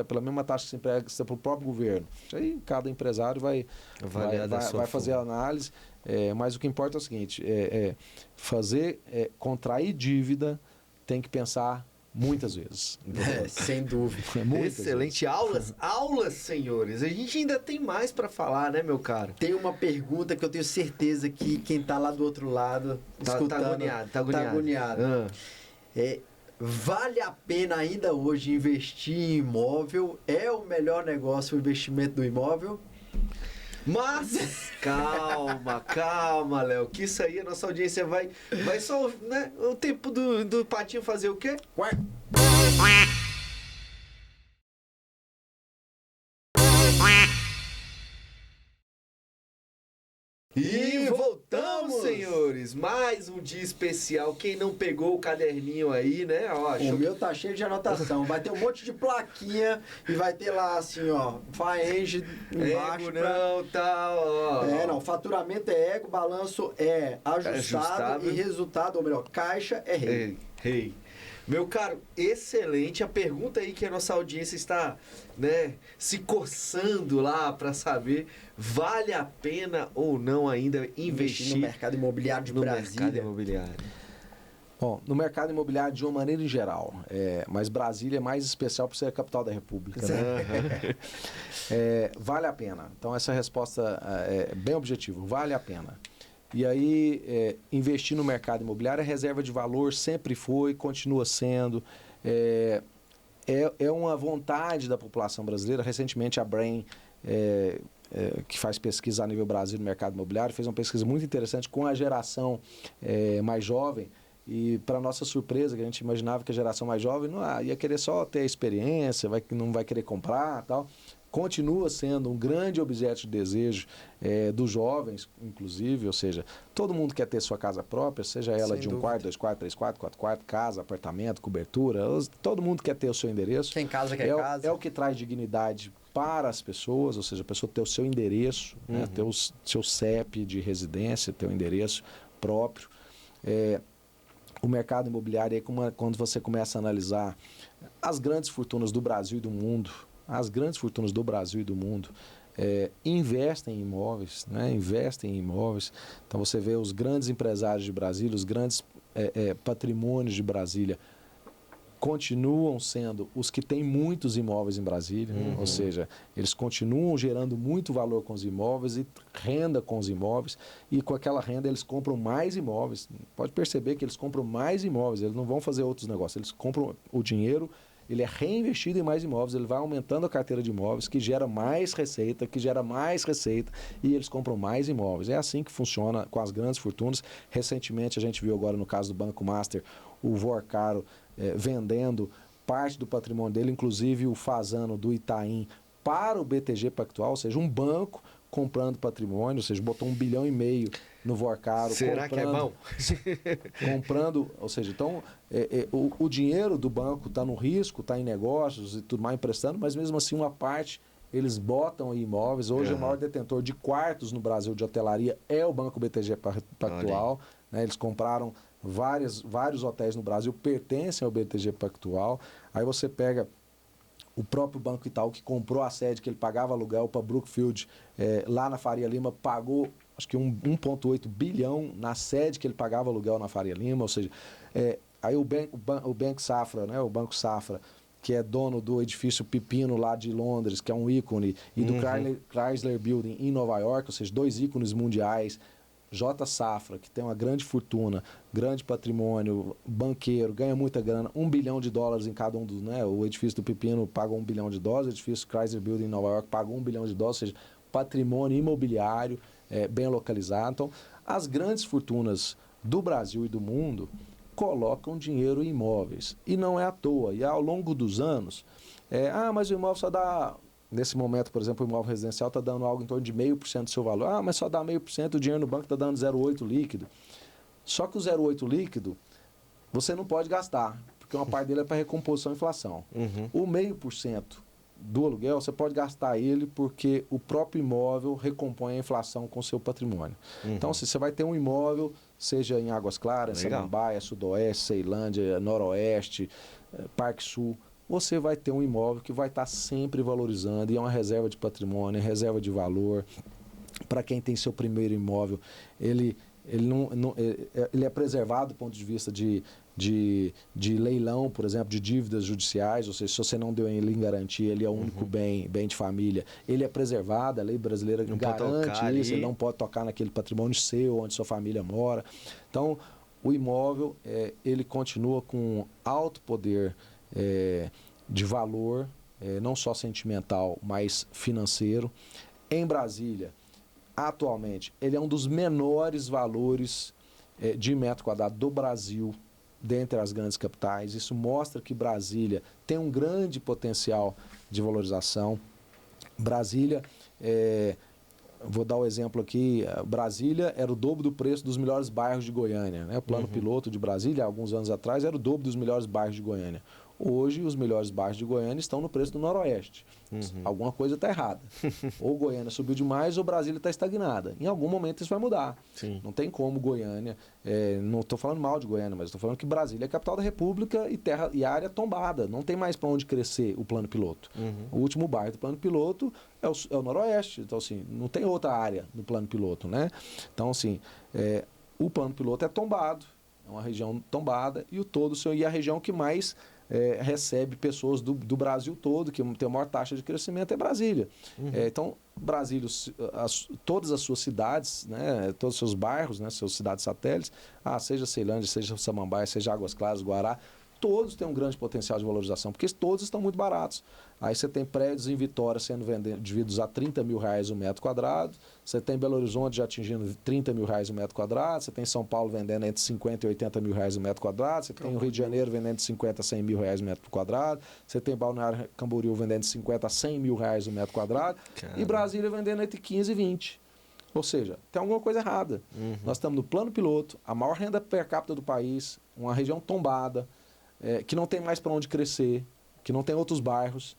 pela mesma taxa que se empresta para o próprio governo? Aí cada empresário vai fazer a análise, mas o que importa é o seguinte, contrair dívida tem que pensar muitas vezes. Sem dúvida. Excelente. Aulas, senhores. A gente ainda tem mais para falar, né, meu caro? Tem uma pergunta que eu tenho certeza que quem tá lá do outro lado escutando tá agoniado. Vale a pena ainda hoje investir em imóvel? É o melhor negócio o investimento do imóvel? Mas, calma, Léo, que isso aí a nossa audiência vai só, né, o tempo do patinho fazer o quê? E voltamos, senhores! Mais um dia especial. Quem não pegou o caderninho aí, né? Ó, o meu tá cheio de anotação. Vai ter um monte de plaquinha e vai ter lá assim, ó, Faenge embaixo. Tal, ó. Não, faturamento é ego, balanço é ajustado e resultado, ou melhor, caixa é rei. Meu caro, excelente. A pergunta aí que a nossa audiência está, né, se coçando lá para saber, vale a pena ou não ainda investir no mercado imobiliário de Brasília? Mercado imobiliário. Bom, no mercado imobiliário de uma maneira em geral, mas Brasília é mais especial por ser a capital da República, né? Vale a pena. Então essa resposta é bem objetiva, vale a pena. E aí, investir no mercado imobiliário é reserva de valor, sempre foi, continua sendo. É uma vontade da população brasileira. Recentemente, a Brain, que faz pesquisa a nível Brasil no mercado imobiliário, fez uma pesquisa muito interessante com a geração mais jovem. E, para nossa surpresa, que a gente imaginava que a geração mais jovem ia querer só ter a experiência, não vai querer comprar e tal. Continua sendo um grande objeto de desejo dos jovens, inclusive, ou seja, todo mundo quer ter sua casa própria, seja ela de um quarto, 2 quartos, 3 quartos, 4 quartos, casa, apartamento, cobertura, todo mundo quer ter o seu endereço. Quem casa quer casa. É o que traz dignidade para as pessoas, ou seja, a pessoa ter o seu endereço, né, ter o seu CEP de residência, ter o endereço próprio. O mercado imobiliário, quando você começa a analisar as grandes fortunas do Brasil e do mundo, investem em imóveis, né? Investem em imóveis. Então você vê os grandes empresários de Brasília, os grandes patrimônios de Brasília continuam sendo os que têm muitos imóveis em Brasília, ou seja, eles continuam gerando muito valor com os imóveis e renda com os imóveis, e com aquela renda eles compram mais imóveis. Pode perceber que eles compram mais imóveis, eles não vão fazer outros negócios, eles compram o dinheiro, ele é reinvestido em mais imóveis, ele vai aumentando a carteira de imóveis, que gera mais receita, e eles compram mais imóveis. É assim que funciona com as grandes fortunas. Recentemente, a gente viu agora no caso do Banco Master, o Vorcaro vendendo parte do patrimônio dele, inclusive o Fasano do Itaim, para o BTG Pactual, ou seja, um banco comprando patrimônio, ou seja, botou 1,5 bilhão no Vorcaro. Será que é bom? Comprando, ou seja, então o dinheiro do banco está no risco, está em negócios e tudo mais emprestando, mas mesmo assim uma parte eles botam imóveis. Hoje o maior detentor de quartos no Brasil de hotelaria é o Banco BTG Pactual. Né? Eles compraram vários hotéis no Brasil, pertencem ao BTG Pactual. Aí você pega o próprio Banco Itaú, que comprou a sede, que ele pagava aluguel para Brookfield, lá na Faria Lima, pagou acho que 1,8 bilhão na sede que ele pagava aluguel na Faria Lima. Ou seja, aí o Banco Safra, né? O Banco Safra, que é dono do edifício Pepino lá de Londres, que é um ícone, e do Chrysler Building em Nova York, ou seja, 2 ícones mundiais. J. Safra, que tem uma grande fortuna, grande patrimônio, banqueiro, ganha muita grana, $1 bilhão em cada um dos, né? O edifício do Pepino pagou $1 bilhão, o edifício Chrysler Building em Nova York pagou $1 bilhão, ou seja, patrimônio imobiliário bem localizado. Então, as grandes fortunas do Brasil e do mundo colocam dinheiro em imóveis. E não é à toa. E ao longo dos anos, mas o imóvel só dá... Nesse momento, por exemplo, o imóvel residencial está dando algo em torno de 0,5% do seu valor. Mas só dá 0,5%, o dinheiro no banco está dando 0,8% líquido. Só que o 0,8% líquido, você não pode gastar, porque uma parte dele é para recomposição e inflação. O 0,5% do aluguel, você pode gastar ele porque o próprio imóvel recompõe a inflação com o seu patrimônio. Então, se você vai ter um imóvel, seja em Águas Claras, Samambaia, Sudoeste, Ceilândia, Noroeste, Parque Sul, você vai ter um imóvel que vai estar sempre valorizando, e é uma reserva de patrimônio, reserva de valor. Para quem tem seu primeiro imóvel, ele é preservado do ponto de vista de leilão, por exemplo, de dívidas judiciais. Ou seja, se você não deu ele em garantia, ele é o único bem de família. Ele é preservado, a lei brasileira garante isso, ele não pode tocar naquele patrimônio seu, onde sua família mora. Então, o imóvel, ele continua com alto poder de valor, não só sentimental, mas financeiro. Em Brasília, atualmente, ele é um dos menores valores de metro quadrado do Brasil, dentre as grandes capitais. Isso mostra que Brasília tem um grande potencial de valorização. Brasília, vou dar o exemplo aqui, Brasília era o dobro do preço dos melhores bairros de Goiânia. Né? O plano piloto de Brasília, alguns anos atrás, era o dobro dos melhores bairros de Goiânia. Hoje, os melhores bairros de Goiânia estão no preço do Noroeste. Alguma coisa está errada. Ou Goiânia subiu demais ou Brasília está estagnada. Em algum momento isso vai mudar. Sim. Não tem como Goiânia... não estou falando mal de Goiânia, mas estou falando que Brasília é a capital da República e área tombada. Não tem mais para onde crescer o plano piloto. O último bairro do plano piloto é o Noroeste. Então, assim, não tem outra área no plano piloto, né? Então, assim, o plano piloto é tombado. É uma região tombada e a região que mais... recebe pessoas do Brasil todo, que tem a maior taxa de crescimento é Brasília. Então, Brasília, todas as suas cidades, né, todos os seus bairros, né, suas cidades satélites, seja Ceilândia, seja Samambaia, seja Águas Claras, Guará, todos têm um grande potencial de valorização, porque todos estão muito baratos. Aí você tem prédios em Vitória sendo vendidos a R$30 mil o metro quadrado, você tem Belo Horizonte já atingindo R$30 mil o metro quadrado, você tem São Paulo vendendo entre 50 e 80 mil reais o metro quadrado, você tem o Rio de Janeiro vendendo de 50 a 100 mil reais o metro quadrado, você tem Balneário Camboriú vendendo de 50 a 100 mil reais o metro quadrado, e Brasília vendendo entre 15 e 20. Ou seja, tem alguma coisa errada. Nós estamos no plano piloto, a maior renda per capita do país, uma região tombada, que não tem mais para onde crescer, que não tem outros bairros.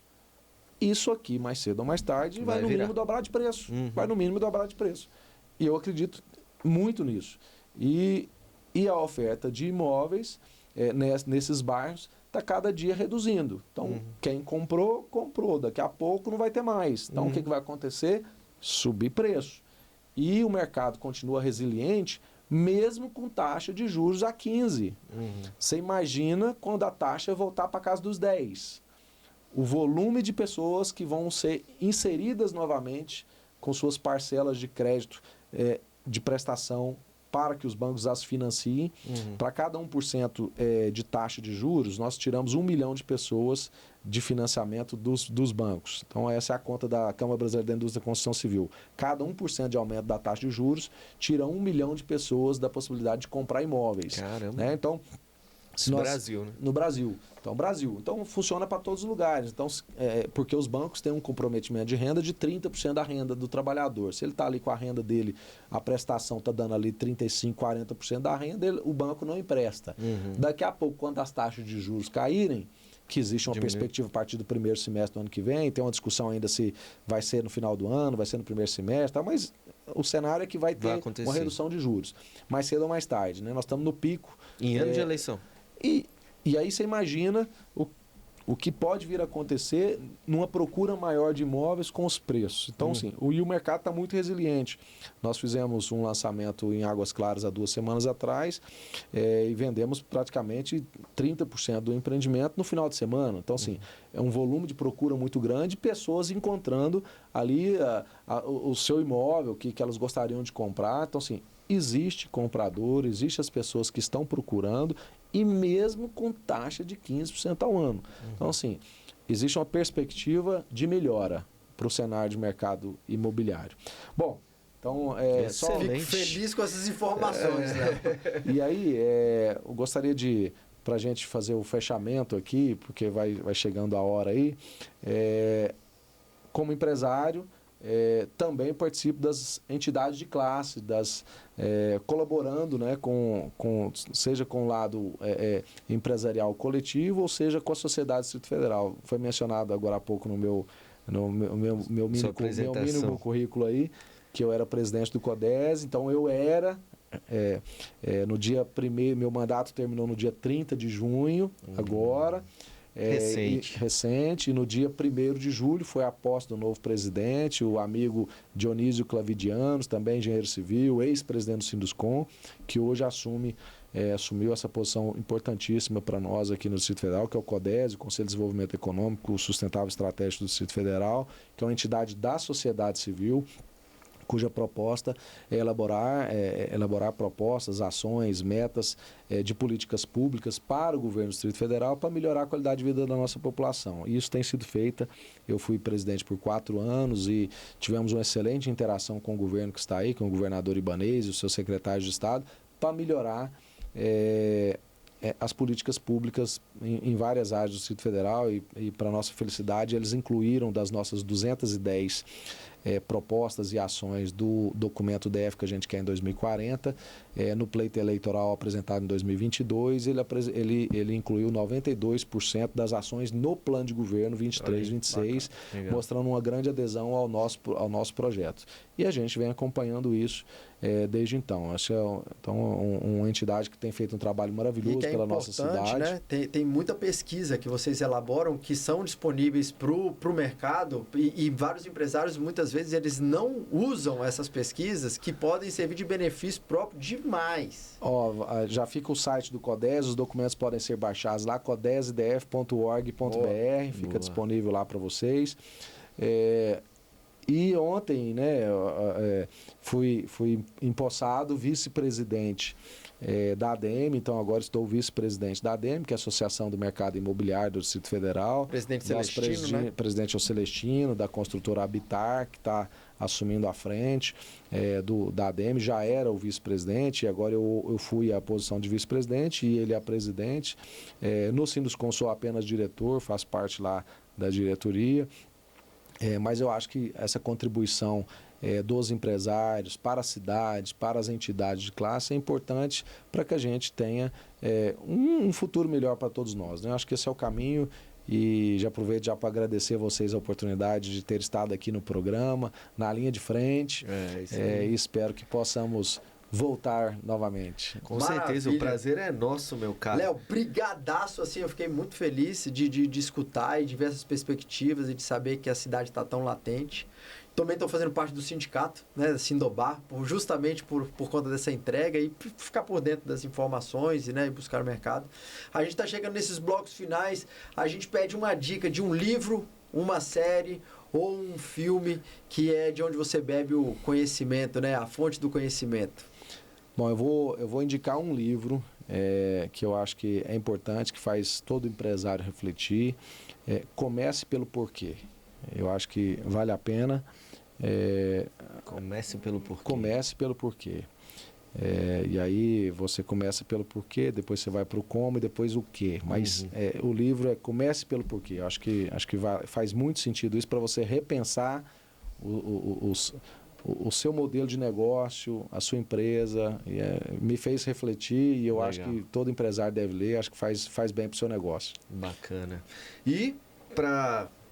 Isso aqui, mais cedo ou mais tarde, vai no mínimo dobrar de preço. Vai no mínimo dobrar de preço. E eu acredito muito nisso. E a oferta de imóveis nesses bairros está cada dia reduzindo. Então, quem comprou. Daqui a pouco não vai ter mais. Então, o que vai acontecer? Subir preço. E o mercado continua resiliente, mesmo com taxa de juros a 15. Você imagina quando a taxa voltar para casa dos 10. O volume de pessoas que vão ser inseridas novamente com suas parcelas de crédito de prestação para que os bancos as financiem. Para cada 1% de taxa de juros, nós tiramos 1 milhão de pessoas de financiamento dos bancos. Então, essa é a conta da Câmara Brasileira da Indústria da Construção Civil. Cada 1% de aumento da taxa de juros tira 1 milhão de pessoas da possibilidade de comprar imóveis. Caramba! Né? Então, no Brasil, né? No Brasil. Então, funciona para todos os lugares. Então, porque os bancos têm um comprometimento de renda de 30% da renda do trabalhador. Se ele está ali com a renda dele, a prestação está dando ali 35%, 40% da renda, o banco não empresta. Daqui a pouco, quando as taxas de juros caírem, que existe uma perspectiva a partir do primeiro semestre do ano que vem. Tem uma discussão ainda se vai ser no final do ano, vai ser no primeiro semestre, mas o cenário é que vai ter uma redução de juros, mais cedo ou mais tarde, né? Nós estamos no pico. Em ano de eleição. E aí você imagina o que pode vir a acontecer numa procura maior de imóveis com os preços. Então, sim, o mercado está muito resiliente. Nós fizemos um lançamento em Águas Claras há 2 semanas atrás e vendemos praticamente 30% do empreendimento no final de semana. Então, assim, é um volume de procura muito grande, pessoas encontrando ali o seu imóvel que elas gostariam de comprar. Então, assim, existe comprador, existe as pessoas que estão procurando e mesmo com taxa de 15% ao ano. Então, assim, existe uma perspectiva de melhora para o cenário de mercado imobiliário. Bom, então, só fico feliz com essas informações, né? E aí, eu gostaria de, para a gente fazer o fechamento aqui, porque vai chegando a hora aí, como empresário, também participo das entidades de classe, colaborando, né, seja com o lado empresarial coletivo, ou seja com a sociedade do Distrito Federal. Foi mencionado agora há pouco no meu mínimo currículo aí, que eu era presidente do CODES. Então eu era, no dia 1º, meu mandato terminou no dia 30 de junho, agora. Recente, e no dia 1º de julho foi a posse do novo presidente, o amigo Dionísio Clavidianos, também engenheiro civil, ex-presidente do Sinduscom, que hoje assumiu essa posição importantíssima para nós aqui no Distrito Federal, que é o CODES, o Conselho de Desenvolvimento Econômico Sustentável e Estratégico do Distrito Federal, que é uma entidade da sociedade civil, cuja proposta é elaborar propostas, ações, metas de políticas públicas para o governo do Distrito Federal para melhorar a qualidade de vida da nossa população. E isso tem sido feito. Eu fui presidente por 4 anos e tivemos uma excelente interação com o governo que está aí, com o governador Ibanez e o seu secretário de Estado, para melhorar as políticas públicas em várias áreas do Distrito Federal e para nossa felicidade, eles incluíram das nossas 210 propostas e ações do documento DF que a gente quer em 2040, no pleito eleitoral apresentado em 2022, ele incluiu 92% das ações no plano de governo 23-26, mostrando uma grande adesão ao nosso projeto. E a gente vem acompanhando isso desde então. Acho que uma entidade que tem feito um trabalho maravilhoso pela nossa cidade. Né? Tem muita pesquisa que vocês elaboram que são disponíveis para o mercado e vários empresários, muitas vezes, eles não usam essas pesquisas que podem servir de benefício próprio demais. Já fica o site do CODES, os documentos podem ser baixados lá, codesdf.org.br, fica disponível lá para vocês. E ontem, né, fui empossado vice-presidente da ADM, então agora estou vice-presidente da ADM, que é a Associação do Mercado Imobiliário do Distrito Federal. Presidente Celestino, né? Presidente é o Celestino, da construtora Habitar, que está assumindo a frente da ADM, já era o vice-presidente, e agora eu fui à posição de vice-presidente e ele é presidente. No Sinduscom sou apenas diretor, faço parte lá da diretoria. Mas eu acho que essa contribuição dos empresários para as cidades, para as entidades de classe é importante para que a gente tenha um futuro melhor para todos nós, né? Eu acho que esse é o caminho e já aproveito para agradecer a vocês a oportunidade de ter estado aqui no programa, na linha de frente, e espero que possamos voltar novamente. Com certeza, o prazer é nosso, meu caro. Léo, brigadaço, assim, eu fiquei muito feliz de escutar e de ver essas perspectivas e de saber que a cidade está tão latente. Também estou fazendo parte do sindicato, né, Sindobar, justamente por conta dessa entrega e ficar por dentro das informações e, né, buscar o mercado. A gente está chegando nesses blocos finais, a gente pede uma dica de um livro, uma série ou um filme que é de onde você bebe o conhecimento, né, a fonte do conhecimento. Bom, eu vou indicar um livro que eu acho que é importante, que faz todo empresário refletir. Comece pelo porquê. Eu acho que vale a pena. Comece pelo porquê. Comece pelo porquê. E aí você começa pelo porquê, depois você vai para o como e depois o quê. Mas o livro comece pelo porquê. Eu acho que faz muito sentido isso para você repensar o seu modelo de negócio, a sua empresa, me fez refletir e eu acho que todo empresário deve ler, acho que faz bem para o seu negócio. Bacana. E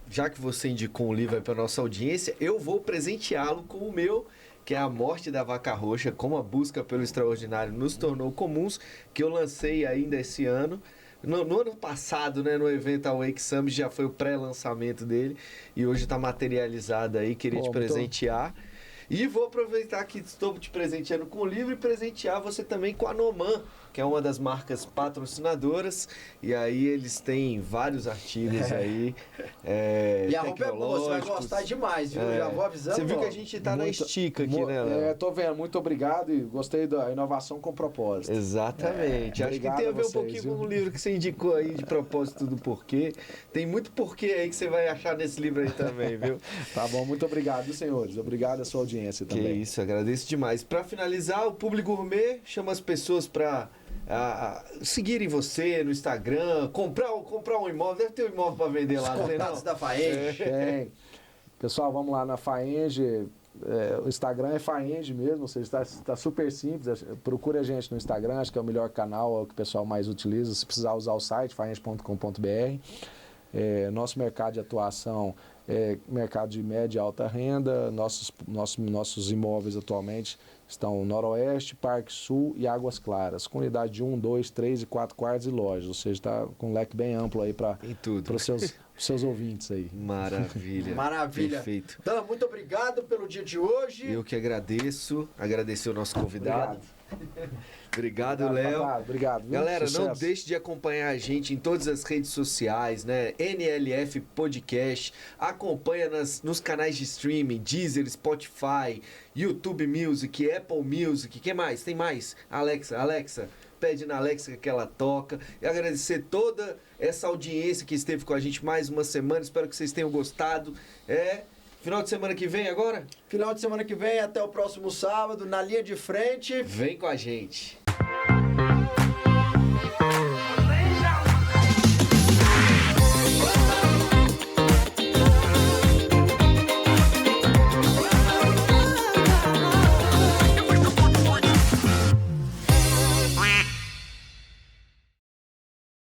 já que você indicou um livro para nossa audiência, eu vou presenteá-lo com o meu, que é A Morte da Vaca Roxa, como a busca pelo extraordinário nos tornou comuns, que eu lancei ainda esse ano. No ano passado, né, no evento Awake Summit, já foi o pré-lançamento dele, e hoje está materializado aí, queria te presentear. E vou aproveitar que estou te presenteando com o livro e presentear você também com a Noman, que é uma das marcas patrocinadoras. E aí eles têm vários artigos aí. E a roupa é boa, você vai gostar demais, viu? Já vou avisando. Você viu que a gente tá na estica aqui, né, Léo? Tô vendo, muito obrigado e gostei da inovação com propósito. Exatamente. Acho que tem a ver um pouquinho com o livro que você indicou aí de propósito do porquê. Tem muito porquê aí que você vai achar nesse livro aí também, viu? Tá bom, muito obrigado, senhores. Obrigado à sua audiência também. Que isso, agradeço demais. Para finalizar, o Público Gourmet chama as pessoas para seguirem você no Instagram, comprar um imóvel. Deve ter um imóvel para vender lá, não tem não? Da Faenge. Tem. Pessoal, vamos lá na Faenge. O Instagram é Faenge mesmo, ou seja, está super simples. Procure a gente no Instagram, acho que é o melhor canal, é o que o pessoal mais utiliza. Se precisar usar o site, faenge.com.br. Nosso mercado de atuação é mercado de média e alta renda. Nossos imóveis atualmente estão no Noroeste, Parque Sul e Águas Claras, com unidade de 1, 2, 3 e 4 quartos e lojas, ou seja, está com um leque bem amplo aí para os seus ouvintes aí. Maravilha. Maravilha. Perfeito. Dan, muito obrigado pelo dia de hoje. Eu que agradeço, agradecer o nosso convidado. Obrigado, Léo. Obrigado. Galera, não deixe de acompanhar a gente em todas as redes sociais, né? NLF Podcast. Acompanha nos canais de streaming, Deezer, Spotify, YouTube Music, Apple Music. Que mais? Tem mais? Alexa, pede na Alexa que ela toca. E agradecer toda essa audiência que esteve com a gente mais uma semana. Espero que vocês tenham gostado. Final de semana que vem agora? Final de semana que vem, até o próximo sábado, na linha de frente. Vem com a gente.